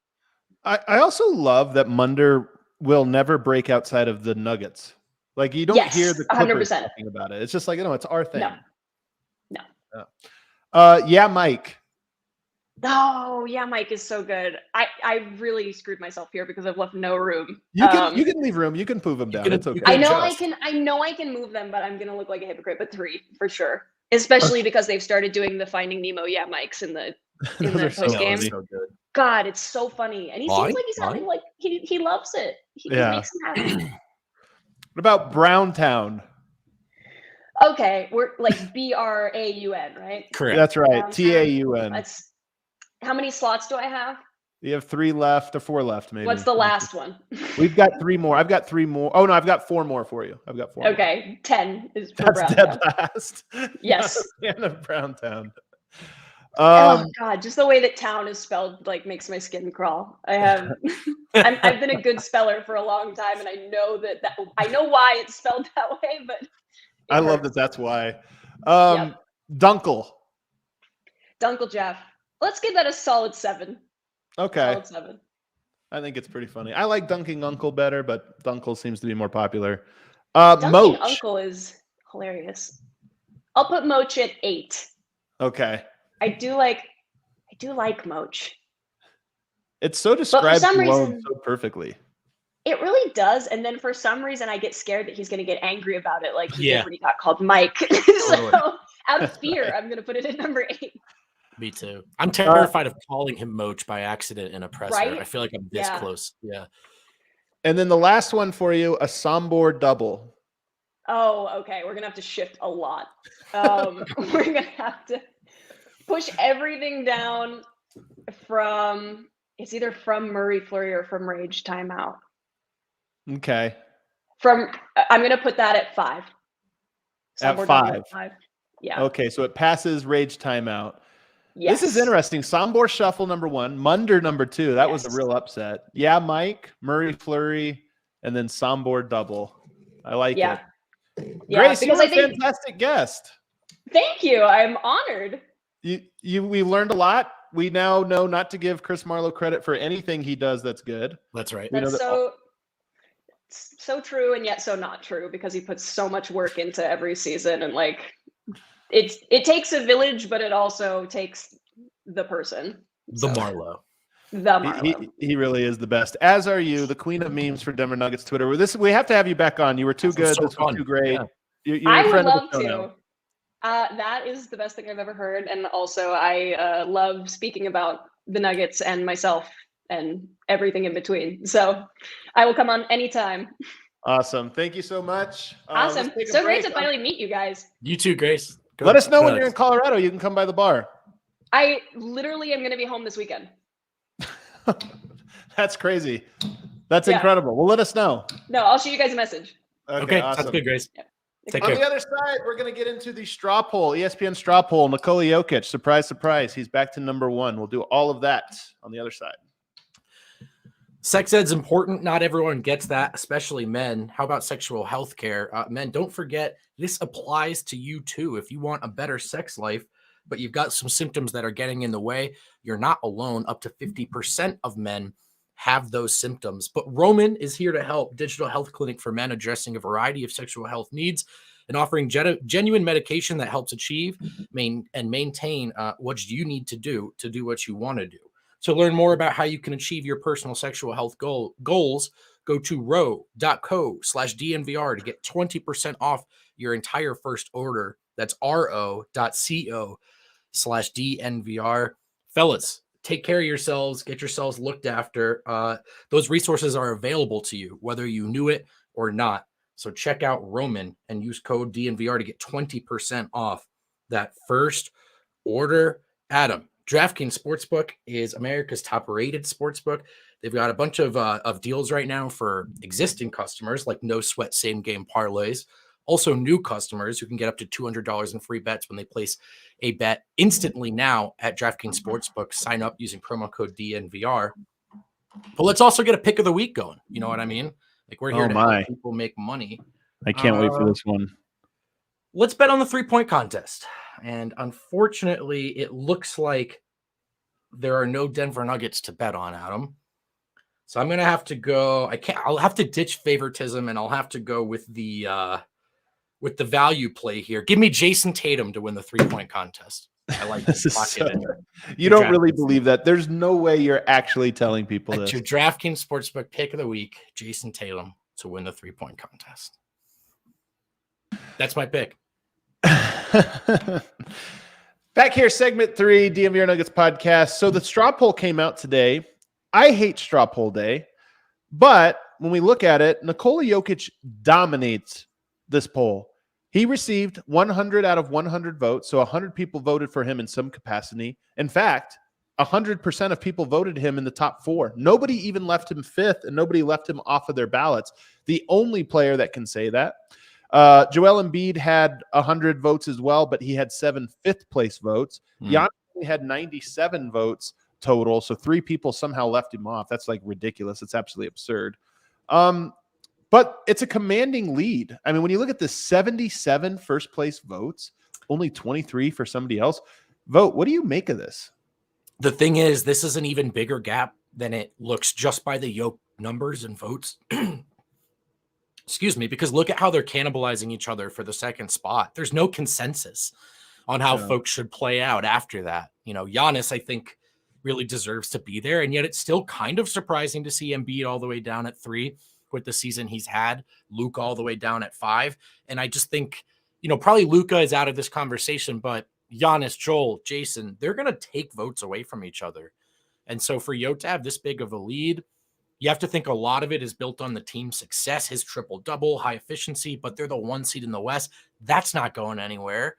I also love that Munder will never break outside of the Nuggets. Like you don't hear the Clippers 100%. talking about it. It's just like, it's our thing. No. Mike. Oh, yeah, Mike is so good. I really screwed myself here because I've left no room. You can leave room. You can move them down. It's okay. I know I can move them, but I'm gonna look like a hypocrite. But 3 for sure, especially because they've started doing the Finding Nemo Mikes in the post game. So good. God, it's so funny, and he seems like he's having like he loves it. He makes him happy. What about Browntown? Okay, we're like BRAUN, right? Correct. That's right. TAUN. That's how many slots do I have? You have 3 left or 4 left, maybe. What's the last one? We've got 3 more. I've got 3 more. Oh no, I've got 4 more for you. I've got 4. Okay, 10 is for That's Browntown. dead last. Yes. Not a fan of Browntown. Oh God, just the way that town is spelled like makes my skin crawl. I've been a good speller for a long time, and I know that I know why it's spelled that way, but I love that. That's why. Dunkel Jeff. Let's give that a solid 7. Okay. Solid 7. I think it's pretty funny. I like Dunking Uncle better, but Dunkel seems to be more popular. Dunking Moach. Uncle is hilarious. I'll put Moach at 8. Okay. I do like Moach. It so describes Malone reason, so perfectly. It really does. And then for some reason, I get scared that he's going to get angry about it, like he did when he got called Mike. So out of fear, I'm going to put it at number 8. Me too. I'm terrified of calling him Moach by accident in a presser. Right? I feel like I'm this close. Yeah. And then the last one for you, a Sombor double. Oh, okay. We're going to have to shift a lot. We're going to have to push everything down from Murray Fleury or from Rage Timeout. Okay. I'm going to put that at 5. At 5. Yeah. Okay, so it passes Rage Timeout. Yes. This is interesting. Sombor Shuffle number 1, Munder number 2. That was a real upset. Yeah, Mike, Murray Fleury, and then Sombor double. I like it. Yeah, Grace, you're a fantastic guest. Thank you. I'm honored. We learned a lot. We now know not to give Chris Marlowe credit for anything he does that's good. That's right. That's so true and yet so not true because he puts so much work into every season and like it takes a village, but it also takes the person. The Marlowe. The Marlowe. He really is the best. As are you, the queen of memes for Denver Nuggets Twitter. We have to have you back on. You were too good. This was too great. Yeah. You're I a would friend love of the show to. now. That is the best thing I've ever heard. And also, I love speaking about the Nuggets and myself and everything in between. So I will come on anytime. Awesome. Thank you so much. Awesome. So great to finally meet you guys. You too, Grace. Let us know when you're in Colorado. You can come by the bar. I literally am going to be home this weekend. That's crazy. That's incredible. Well, let us know. No, I'll shoot you guys a message. Okay, awesome. that's good, Grace. Yeah. Take On care. the other side, we're going to get into the straw poll, ESPN straw poll. Nikola Jokic, surprise, surprise. He's back to number 1. We'll do all of that on the other side. Sex ed's important. Not everyone gets that, especially men. How about sexual health care? Men, don't forget, this applies to you too. If you want a better sex life, but you've got some symptoms that are getting in the way, you're not alone. Up to 50% of men have those symptoms. But Roman is here to help. Digital health clinic for men addressing a variety of sexual health needs and offering genuine medication that helps achieve and maintain what you need to do what you want to do. To learn more about how you can achieve your personal sexual health goals, go to ro.co/DNVR to get 20% off your entire first order. That's ro.co/DNVR. Fellas, take care of yourselves. Get yourselves looked after. Those resources are available to you, whether you knew it or not. So check out Roman and use code DNVR to get 20% off that first order. Adam, DraftKings Sportsbook is America's top-rated sportsbook. They've got a bunch of deals right now for existing customers, like no sweat same-game parlays. Also, new customers who can get up to $200 in free bets when they place a bet instantly now at DraftKings Sportsbook. Sign up using promo code DNVR. But let's also get a pick of the week going. You know what I mean? Like, we're here to help people make money. I can't wait for this one. Let's bet on the 3-point contest. And unfortunately, it looks like there are no Denver Nuggets to bet on, Adam. So I'm going to have to go. I'll have to ditch favoritism, and I'll have to go with the value play here. Give me Jason Tatum to win the 3-point contest. I like this. You don't really believe that. There's no way you're actually telling people this. Your DraftKings Sportsbook pick of the week, Jason Tatum to win the 3-point contest. That's my pick. Back here, segment 3, DNVR Nuggets podcast. So the straw poll came out today. I hate straw poll day, but when we look at it, Nikola Jokic dominates this poll. He received 100 out of 100 votes, so 100 people voted for him in some capacity. In fact, 100% of people voted him in the top 4. Nobody even left him 5th, and nobody left him off of their ballots. The only player that can say that. Joel Embiid had 100 votes as well, but he had 7 fifth-place votes. Giannis had 97 votes total, so 3 people somehow left him off. That's like ridiculous. It's absolutely absurd. But it's a commanding lead. I mean, when you look at the 77 first-place votes, only 23 for somebody else vote. What do you make of this? The thing is, this is an even bigger gap than it looks just by the Jokic numbers and votes. Excuse me, because look at how they're cannibalizing each other for the second spot. There's no consensus on how folks should play out after that. You know, Giannis, I think, really deserves to be there, and yet it's still kind of surprising to see Embiid all the way down at 3 with the season he's had, Luka all the way down at 5. And I just think, you know, probably Luka is out of this conversation, but Giannis, Joel, Jason, they're going to take votes away from each other. And so for Jokic to have this big of a lead, you have to think a lot of it is built on the team's success, his triple-double, high efficiency, but they're the 1 seed in the West. That's not going anywhere.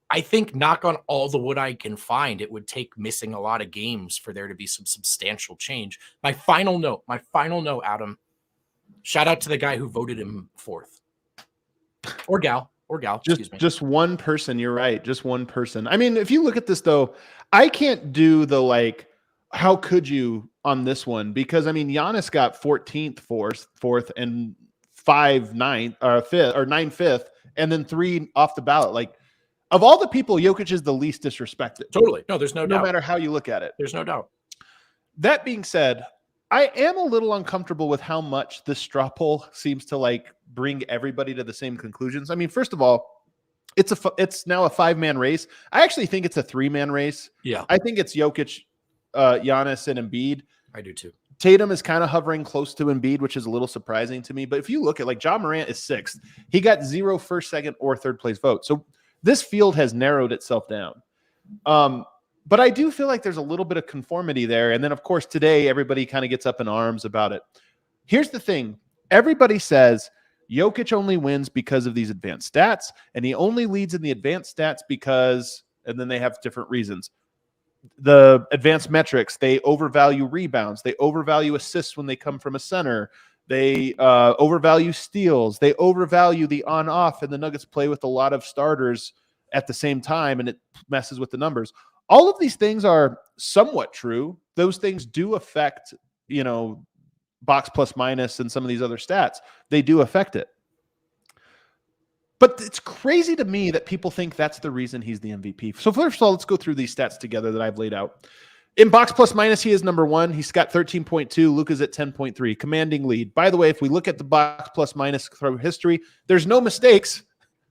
I think, knock on all the wood I can find, it would take missing a lot of games for there to be some substantial change. My final note, Adam, shout out to the guy who voted him 4th. Or gal, excuse me. Just one person, you're right, just one person. I mean, if you look at this, though, I can't do the, like, how could you on this one? Because, I mean, Giannis got 14th, 4th, and 5 9th, or 5th, or 9 5th, and then 3 off the ballot. Like, of all the people, Jokic is the least disrespected. Totally. No, there's no doubt. No matter how you look at it. There's no doubt. That being said, I am a little uncomfortable with how much this straw poll seems to, like, bring everybody to the same conclusions. I mean, first of all, it's now a 5-man race. I actually think it's a 3-man race. Yeah, I think it's Jokic, Giannis, and Embiid. I do too. Tatum is kind of hovering close to Embiid, which is a little surprising to me. But if you look at like John Morant is 6th, he got 0 first, second, or third place votes. So this field has narrowed itself down. But I do feel like there's a little bit of conformity there. And then, of course, today everybody kind of gets up in arms about it. Here's the thing. Everybody says Jokic only wins because of these advanced stats, and he only leads in the advanced stats because, and then they have different reasons. The advanced metrics, they overvalue rebounds. They overvalue assists when they come from a center. They overvalue steals. They overvalue the on-off, and the Nuggets play with a lot of starters at the same time, and it messes with the numbers. All of these things are somewhat true. Those things do affect, box plus minus and some of these other stats. They do affect it. But it's crazy to me that people think that's the reason he's the MVP. So first of all, let's go through these stats together that I've laid out. In box plus minus, he is number 1. He's got 13.2. Luka's at 10.3. Commanding lead. By the way, if we look at the box plus minus through history, there's no mistakes.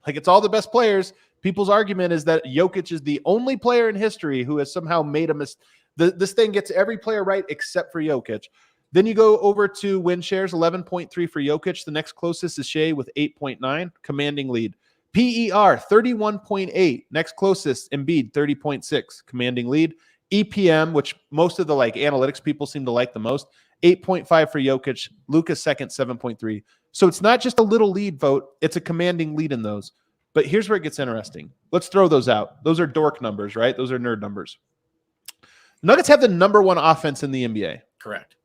Like, it's all the best players. People's argument is that Jokic is the only player in history who has somehow made a mistake. This thing gets every player right except for Jokic. Then you go over to win shares, 11.3 for Jokic. The next closest is Shea with 8.9, commanding lead. PER, 31.8. Next closest, Embiid, 30.6, commanding lead. EPM, which most of the analytics people seem to like the most, 8.5 for Jokic. Luka's second, 7.3. So it's not just a little lead vote. It's a commanding lead in those. But here's where it gets interesting. Let's throw those out. Those are dork numbers, right? Those are nerd numbers. Nuggets have the number 1 offense in the NBA. Correct.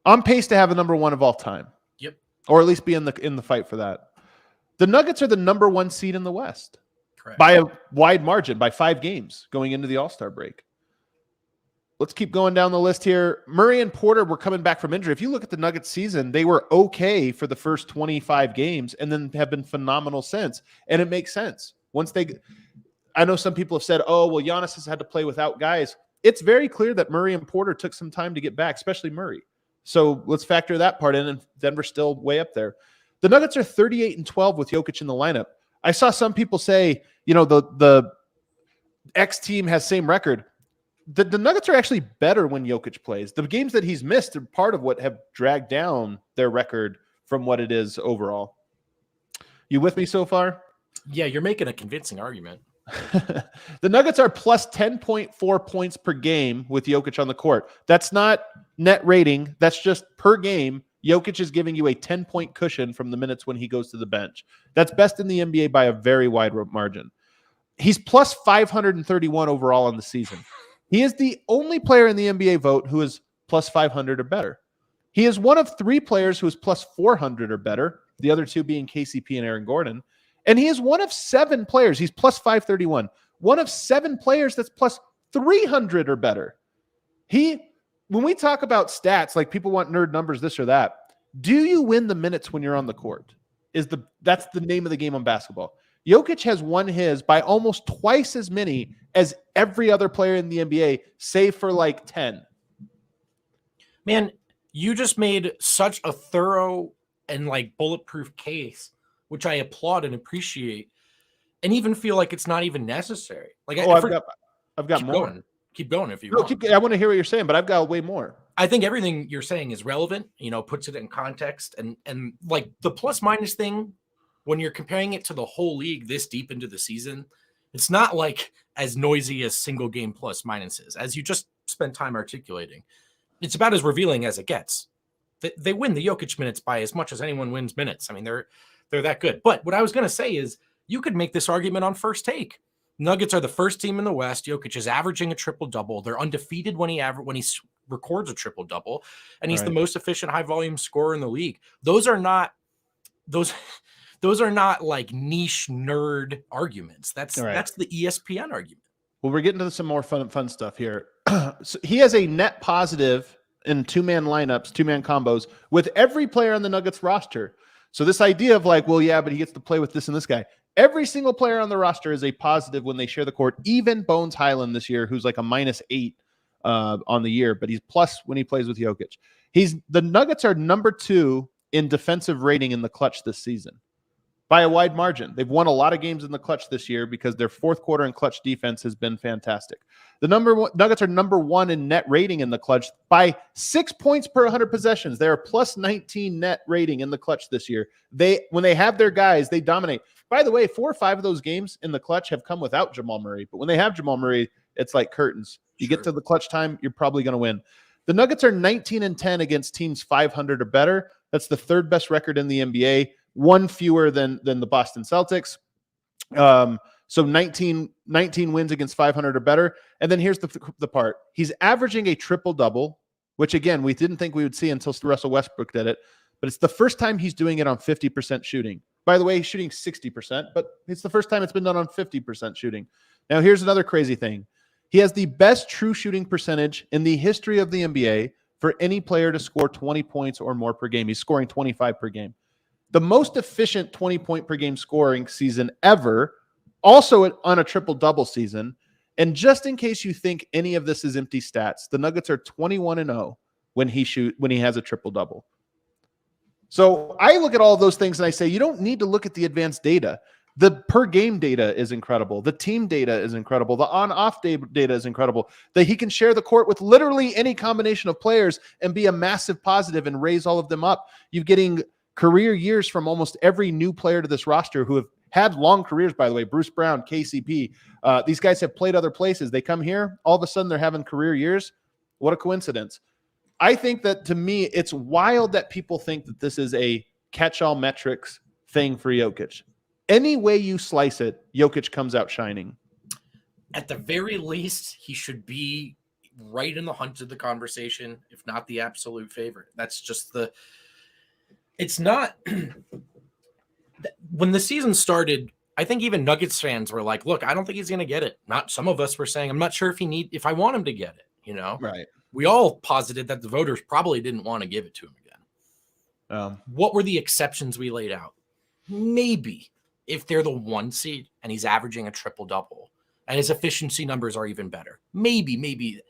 On pace to have a number 1 of all time. Yep. Or at least be in the fight for that. The Nuggets are the number 1 seed in the West. Correct. By a wide margin, by 5 games going into the All-Star break. Let's keep going down the list here. Murray and Porter were coming back from injury. If you look at the Nuggets season, they were okay for the first 25 games and then have been phenomenal since. And it makes sense. I know some people have said, oh, well, Giannis has had to play without guys. It's very clear that Murray and Porter took some time to get back, especially Murray. So let's factor that part in, and Denver's still way up there. The Nuggets are 38-12 with Jokic in the lineup. I saw some people say, the X team has same record. The Nuggets are actually better when Jokic plays. The games that he's missed are part of what have dragged down their record from what it is overall. You with me so far? Yeah, you're making a convincing argument. The Nuggets are plus 10.4 points per game with Jokic on the court. That's not net rating. That's just per game. Jokic is giving you a 10-point cushion from the minutes when he goes to the bench. That's best in the NBA by a very wide margin. He's plus 531 overall on the season. He is the only player in the NBA vote who is plus 500 or better. He is one of 3 players who is plus 400 or better, the other 2 being KCP and Aaron Gordon. And he is one of 7 players. He's plus 531. One of 7 players that's plus 300 or better. When we talk about stats, like people want nerd numbers, this or that, do you win the minutes when you're on the court? That's the name of the game on basketball. Jokic has won his by almost twice as many as every other player in the NBA, save for 10. Man, you just made such a thorough and bulletproof case, which I applaud and appreciate, and even feel like it's not even necessary. I've got more. Keep going if you want. I want to hear what you're saying, but I've got way more. I think everything you're saying is relevant, puts it in context, and the plus minus thing, when you're comparing it to the whole league this deep into the season, it's not as noisy as single game plus minuses, as you just spent time articulating. It's about as revealing as it gets. They win the Jokic minutes by as much as anyone wins minutes. I mean, they're that good. But what I was going to say is you could make this argument on First Take. Nuggets are the first team in the West. Jokic is averaging a triple-double. They're undefeated when he records a triple-double, and he's the most efficient high-volume scorer in the league. Those are not niche nerd arguments. That's the ESPN argument. Well, we're getting to some more fun stuff here. So he has a net positive in 2-man lineups, 2-man combos with every player on the Nuggets roster. So this idea of but he gets to play with this and this guy. Every single player on the roster is a positive when they share the court. Even Bones Highland this year, who's a -8 on the year, but he's plus when he plays with Jokic. The Nuggets are number 2 in defensive rating in the clutch this season. by a wide margin. They've won a lot of games in the clutch this year because their fourth quarter and clutch defense has been fantastic. The Nuggets are number 1 in net rating in the clutch by 6 points per 100 possessions. They are plus 19 net rating in the clutch this year. When they have their guys, they dominate. By the way, 4 or 5 of those games in the clutch have come without Jamal Murray. But when they have Jamal Murray, it's like curtains. You get to the clutch time, you're probably going to win. The Nuggets are 19-10 against teams 500 or better. That's the 3rd best record in the NBA. 1 fewer than the Boston Celtics. So 19 wins against 500 or better. And then here's the part. He's averaging a triple-double, which, again, we didn't think we would see until Russell Westbrook did it. But it's the first time he's doing it on 50% shooting. By the way, he's shooting 60%, but it's the first time it's been done on 50% shooting. Now, here's another crazy thing. He has the best true shooting percentage in the history of the NBA for any player to score 20 points or more per game. He's scoring 25 per game. The most efficient 20-point per game scoring season ever, also on a triple-double season. And just in case you think any of this is empty stats, the Nuggets are 21-0 when he has a triple-double. So I look at all of those things and I say, you don't need to look at the advanced data. The per game data is incredible. The team data is incredible. The on-off data is incredible. That he can share the court with literally any combination of players and be a massive positive and raise all of them up. You're getting career years from almost every new player to this roster who have had long careers, by the way. Bruce Brown, KCP. These guys have played other places. They come here, all of a sudden they're having career years. What a coincidence. I think that, to me, it's wild that people think that this is a catch-all metrics thing for Jokic. Any way you slice it, Jokic comes out shining. At the very least, he should be right in the hunt of the conversation, if not the absolute favorite. That's just it's not when the season started. I think even Nuggets fans were like, look, I don't think he's going to get it. Not some of us were saying, I'm not sure if I want him to get it, Right. We all posited that the voters probably didn't want to give it to him again. What were the exceptions we laid out? Maybe if they're the 1 seed and he's averaging a triple-double and his efficiency numbers are even better. Maybe.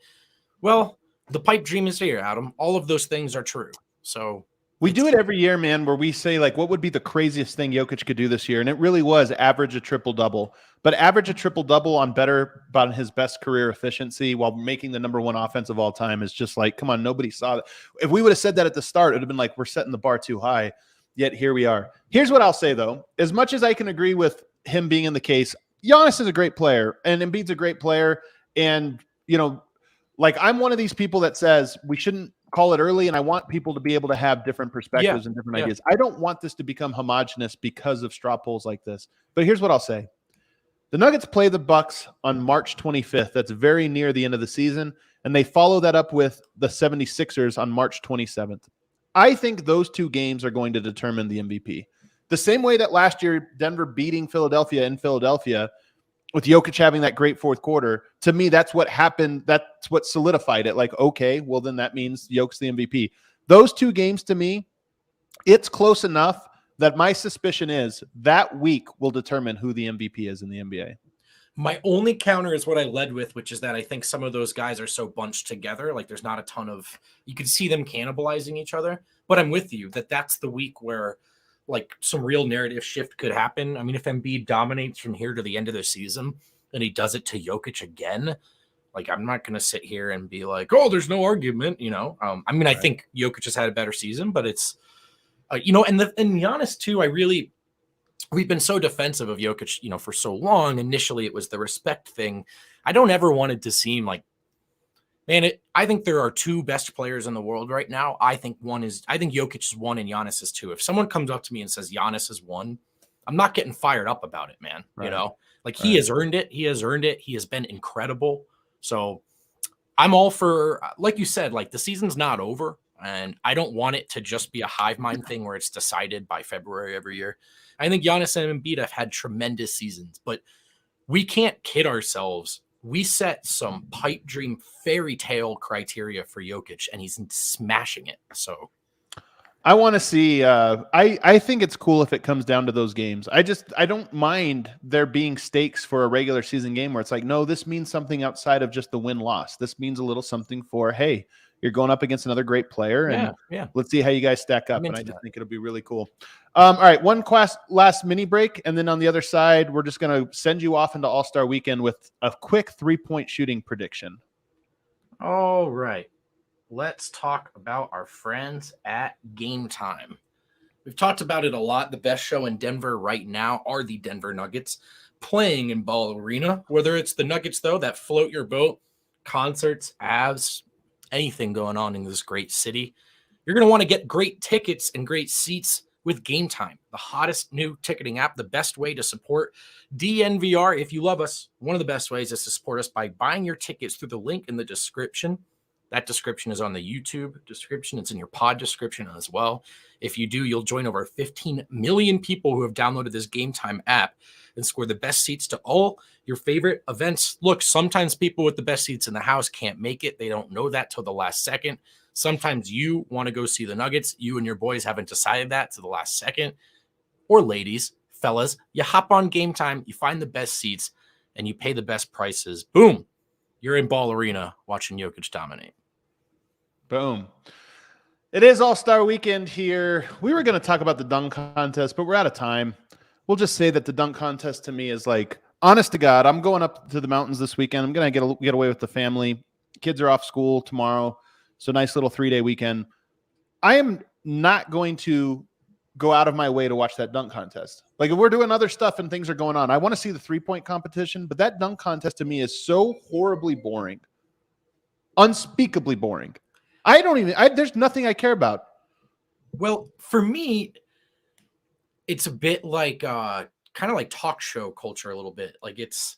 Well, the pipe dream is here, Adam. All of those things are true. So we do it every year, man, where we say, like, what would be the craziest thing Jokic could do this year? And it really was average a triple-double. But average a triple-double on his best career efficiency while making the number 1 offense of all time is just like, come on, nobody saw that. If we would have said that at the start, it would have been like, we're setting the bar too high. Yet here we are. Here's what I'll say, though. As much as I can agree with him being in the case, Giannis is a great player, and Embiid's a great player. And, I'm one of these people that says we shouldn't call it early, and I want people to be able to have different perspectives and different ideas. I don't want this to become homogenous because of straw polls like this. But here's what I'll say. The Nuggets play the Bucks on March 25th. That's very near the end of the season. And they follow that up with the 76ers on March 27th. I think those 2 games are going to determine the MVP. The same way that last year, Denver beating Philadelphia in Philadelphia with Jokic having that great fourth quarter, to me, that's what happened. That's what solidified it. Like, okay, well, then that means Jokic's the MVP. Those 2 games, to me, it's close enough that my suspicion is that week will determine who the MVP is in the NBA. My only counter is what I led with, which is that I think some of those guys are so bunched together. Like there's not a ton of, you could see them cannibalizing each other, but I'm with you that's the week where like some real narrative shift could happen. I mean, if Embiid dominates from here to the end of the season and he does it to Jokic again, like I'm not going to sit here and be like, oh, there's no argument, I think Jokic has had a better season, but it's, and Giannis too, we've been so defensive of Jokic, for so long. Initially, it was the respect thing. I don't ever want it to seem like, man, I think there are 2 best players in the world right now. I think Jokic is 1 and Giannis is 2. If someone comes up to me and says Giannis is 1, I'm not getting fired up about it, man. Right. He has earned it. He has earned it. He has been incredible. So I'm all for, like you said, like the season's not over. And I don't want it to just be a hive mind thing where it's decided by February every year. I think Giannis and Embiid have had tremendous seasons, but we can't kid ourselves. We set some pipe dream fairy tale criteria for Jokic, and he's smashing it. So I want to see. I think it's cool if it comes down to those games. I don't mind there being stakes for a regular season game where it's like, no, this means something outside of just the win-loss. This means a little something for, hey, You're going up against another great player, and let's see how you guys stack up. And I just think it'll be really cool. All right, one last mini break, and then on the other side, we're just going to send you off into All-Star Weekend with a quick 3-point shooting prediction. All right, let's talk about our friends at Game Time. We've talked about it a lot. The best show in Denver right now are the Denver Nuggets playing in Ball Arena. Whether it's the Nuggets, though, that float your boat, concerts, Avs, anything going on in this great city, you're going to want to get great tickets and great seats with Game Time, the hottest new ticketing app, the best way to support DNVR. If you love us, one of the best ways is to support us by buying your tickets through the link in the description. That description is on the YouTube description. It's in your pod description as well. If you do, you'll join over 15 million people who have downloaded this Game Time app and score the best seats to all your favorite events. Look, sometimes people with the best seats in the house can't make it. They don't know that till the last second. Sometimes you want to go see the Nuggets. You and your boys haven't decided that to the last second. Or ladies, fellas, you hop on Game Time, you find the best seats, and you pay the best prices. Boom. You're in Ball Arena watching Jokic dominate. Boom. It is All-Star Weekend here. We were going to talk about the dunk contest, but we're out of time. We'll just say that the dunk contest to me is like, honest to God, I'm going up to the mountains this weekend. I'm going to get away with the family. Kids are off school tomorrow, so nice little 3-day weekend. I am not going to go out of my way to watch that dunk contest. Like, if we're doing other stuff and things are going on, I want to see the 3-point competition, but that dunk contest to me is so horribly boring. Unspeakably boring. There's nothing I care about. Well, for me, it's a bit like kind of like talk show culture a little bit. Like, it's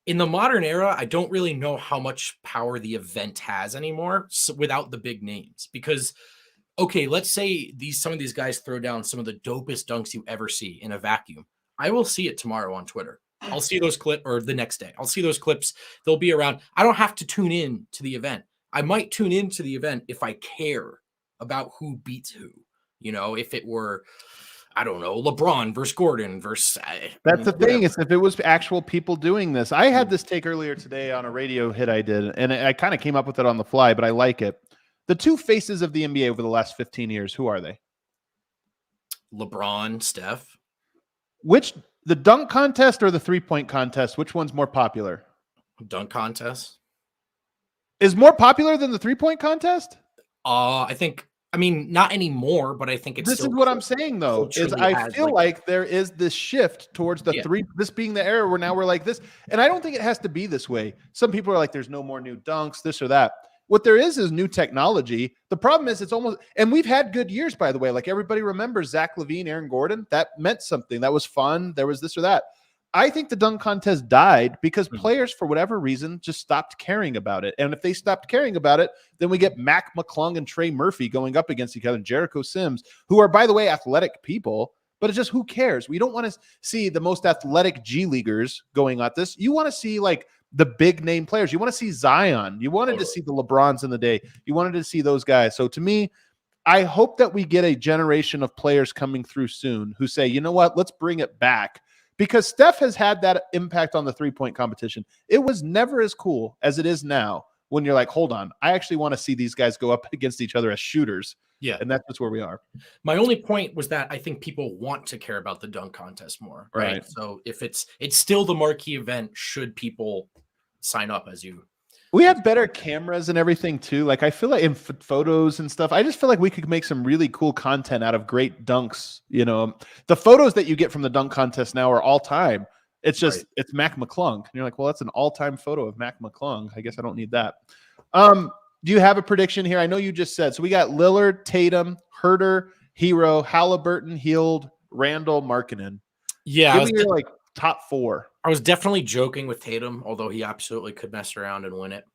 in the modern era, I don't really know how much power the event has anymore without the big names. Because, okay, let's say some of these guys throw down some of the dopest dunks you ever see in a vacuum. I will see it tomorrow on Twitter. I'll see those clips, or the next day. I'll see those clips. They'll be around. I don't have to tune in to the event. I might tune into the event if I care about who beats who. You know, if it were, I don't know, LeBron versus Gordon versus. That's the thing. Is if it was actual people doing this. I had this take earlier today on a radio hit I did, and I kind of came up with it on the fly, but I like it. The two faces of the NBA over the last 15 years, who are they? LeBron, Steph. The dunk contest or the 3-point contest? Which one's more popular? Dunk contest is more popular than the 3-point contest? I think. I mean, not anymore, but I think it's. This is what I'm saying, though. Is I feel like there is this shift towards the three. This being the era where now we're like this, and I don't think it has to be this way. Some people are like, "There's no more new dunks, this or that." What there is new technology. The problem is it's almost, and we've had good years, by the way. Like, everybody remembers Zach LaVine, Aaron Gordon. That meant something. That was fun. There was this or that. I think the dunk contest died because players, for whatever reason, just stopped caring about it. And if they stopped caring about it, then we get Mac McClung and Trey Murphy going up against each other, and Jericho Sims, who are, by the way, athletic people. But it's just, who cares? We don't want to see the most athletic G Leaguers going at this. You want to see, like, the big name players. You want to see Zion. You wanted to see the LeBrons in the day. You wanted to see those guys. So to me, I hope that we get a generation of players coming through soon who say, you know what, let's bring it back. Because Steph has had that impact on the 3-point competition. It was never as cool as it is now when you're like, hold on, I actually want to see these guys go up against each other as shooters. Yeah. And that's just where we are. My only point was that I think people want to care about the dunk contest more. Right. So if it's still the marquee event, should people sign up as you? We have better cameras and everything too. Like, I feel like in photos and stuff, I just feel like we could make some really cool content out of great dunks. You know, the photos that you get from the dunk contest now are all time. It's just, it's Mac McClung. And you're like, well, that's an all-time photo of Mac McClung. I guess I don't need that. Do you have a prediction here? I know you just said, so we got Lillard, Tatum, Herter, Hero, Halliburton, Hield, Randall, Markkanen. Yeah. Give me your like top 4. I was definitely joking with Tatum, although he absolutely could mess around and win it.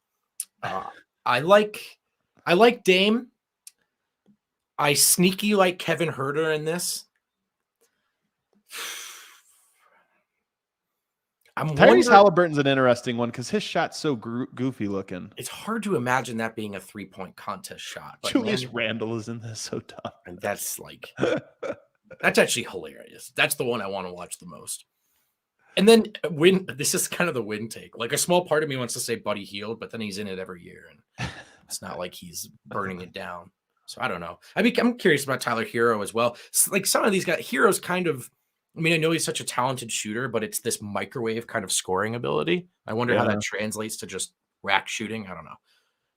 I like Dame. I sneaky like Kevin Herter in this. Tyrese Halliburton's an interesting one because his shot's so goofy looking. It's hard to imagine that being a 3-point contest shot. Julius Randle is in this, so dumb. And that's like, that's actually hilarious. That's the one I want to watch the most. And then this is kind of the win take. Like, a small part of me wants to say Buddy Hield, but then he's in it every year. And It's not like he's burning it down. So I don't know. I mean, I'm curious about Tyler Hero as well. Like some of these guys, Hero's kind of, I mean, I know he's such a talented shooter, but it's this microwave kind of scoring ability. I wonder how that translates to just rack shooting. I don't know.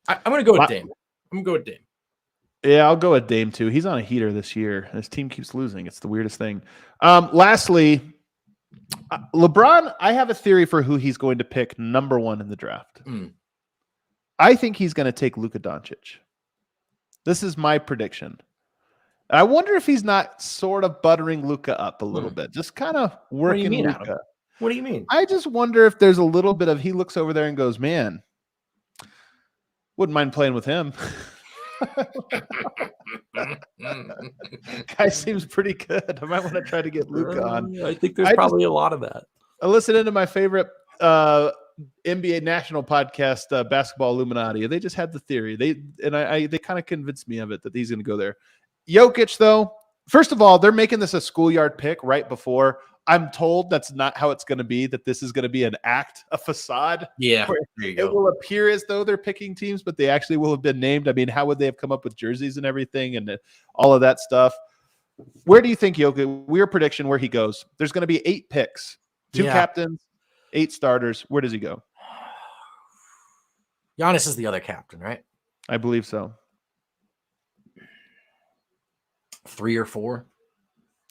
I'm going to go with Dame. I'm going to go with Dame. Yeah, I'll go with Dame too. He's on a heater this year. His team keeps losing. It's the weirdest thing. Lastly, LeBron, I have a theory for who he's going to pick number 1 in the draft. I think he's going to take Luka Doncic. This is my prediction. I wonder if he's not sort of buttering Luka up a little bit, just kind of working Luka. What do you mean? I just wonder if there's a little bit of he looks over there and goes, man, wouldn't mind playing with him. Guy seems pretty good. I might want to try to get Luka on. I think there's probably a lot of that. I listened into my favorite NBA national podcast, Basketball Illuminati. They just had the theory. They kind of convinced me of it that he's going to go there. Jokic, though, first of all, they're making this a schoolyard pick right before. I'm told that's not how it's going to be, that this is going to be an act, a facade. Yeah. It will appear as though they're picking teams, but they actually will have been named. I mean, how would they have come up with jerseys and everything and all of that stuff? Where do you think Jokic, weird prediction where he goes? There's going to be 8 picks, 2 captains, 8 starters. Where does he go? Giannis is the other captain, right? I believe so. 3 or 4?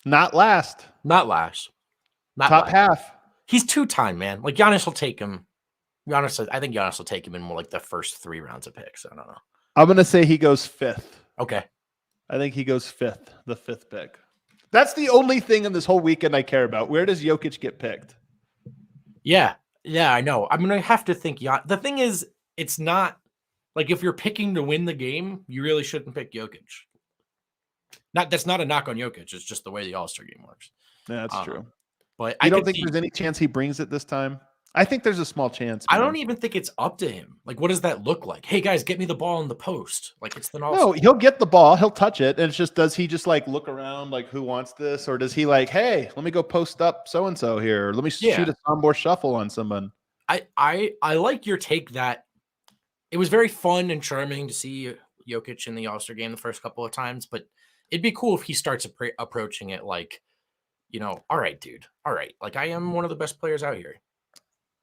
Not last. Not last. Not top last. Half. He's 2-time, man. Like Giannis will take him. I think Giannis will take him in more like the first 3 rounds of picks. I don't know. I'm going to say he goes 5th. Okay. I think he goes 5th, the 5th pick. That's the only thing in this whole weekend I care about. Where does Jokic get picked? Yeah, I know. I'm going to have to think. The thing is, it's not like if you're picking to win the game, you really shouldn't pick Jokic. That's not a knock on Jokic. It's just the way the All-Star game works. Yeah, that's true. But I don't think there's any chance he brings it this time. I think there's a small chance. Man. I don't even think it's up to him. Like, what does that look like? Hey, guys, get me the ball in the post. Like, it's the No, he'll get the ball. He'll touch it. And it's just, does he just like look around like who wants this? Or does he like, hey, let me go post up so-and-so here. Or let me shoot a sombor shuffle on someone. I like your take that it was very fun and charming to see Jokic in the All-Star game the first couple of times, but it'd be cool if he starts approaching it like, all right, dude. All right. Like, I am one of the best players out here.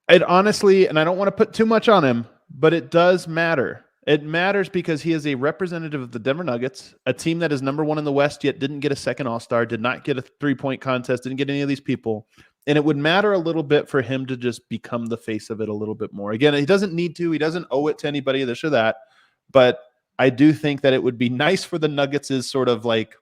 It honestly, and I don't want to put too much on him, but it does matter. It matters because he is a representative of the Denver Nuggets, a team that is number 1 in the West, yet didn't get a second All-Star, did not get a 3-point contest, didn't get any of these people. And it would matter a little bit for him to just become the face of it a little bit more. Again, he doesn't need to. He doesn't owe it to anybody, this or that. But I do think that it would be nice for the Nuggets' is sort of like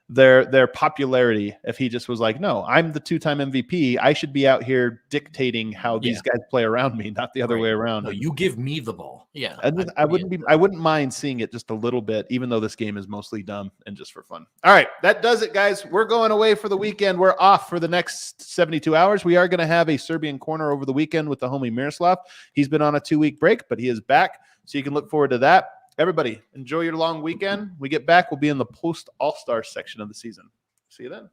their popularity if he just was like, no, I'm the 2-time MVP. I should be out here dictating how these guys play around me, not the other way around. No, you give me the ball. Yeah. And I wouldn't mind seeing it just a little bit, even though this game is mostly dumb and just for fun. All right, that does it, guys. We're going away for the weekend. We're off for the next 72 hours. We are going to have a Serbian corner over the weekend with the homie Miroslav. He's been on a 2-week break, but he is back, so you can look forward to that. Everybody, enjoy your long weekend. We get back, we'll be in the post All-Star section of the season. See you then.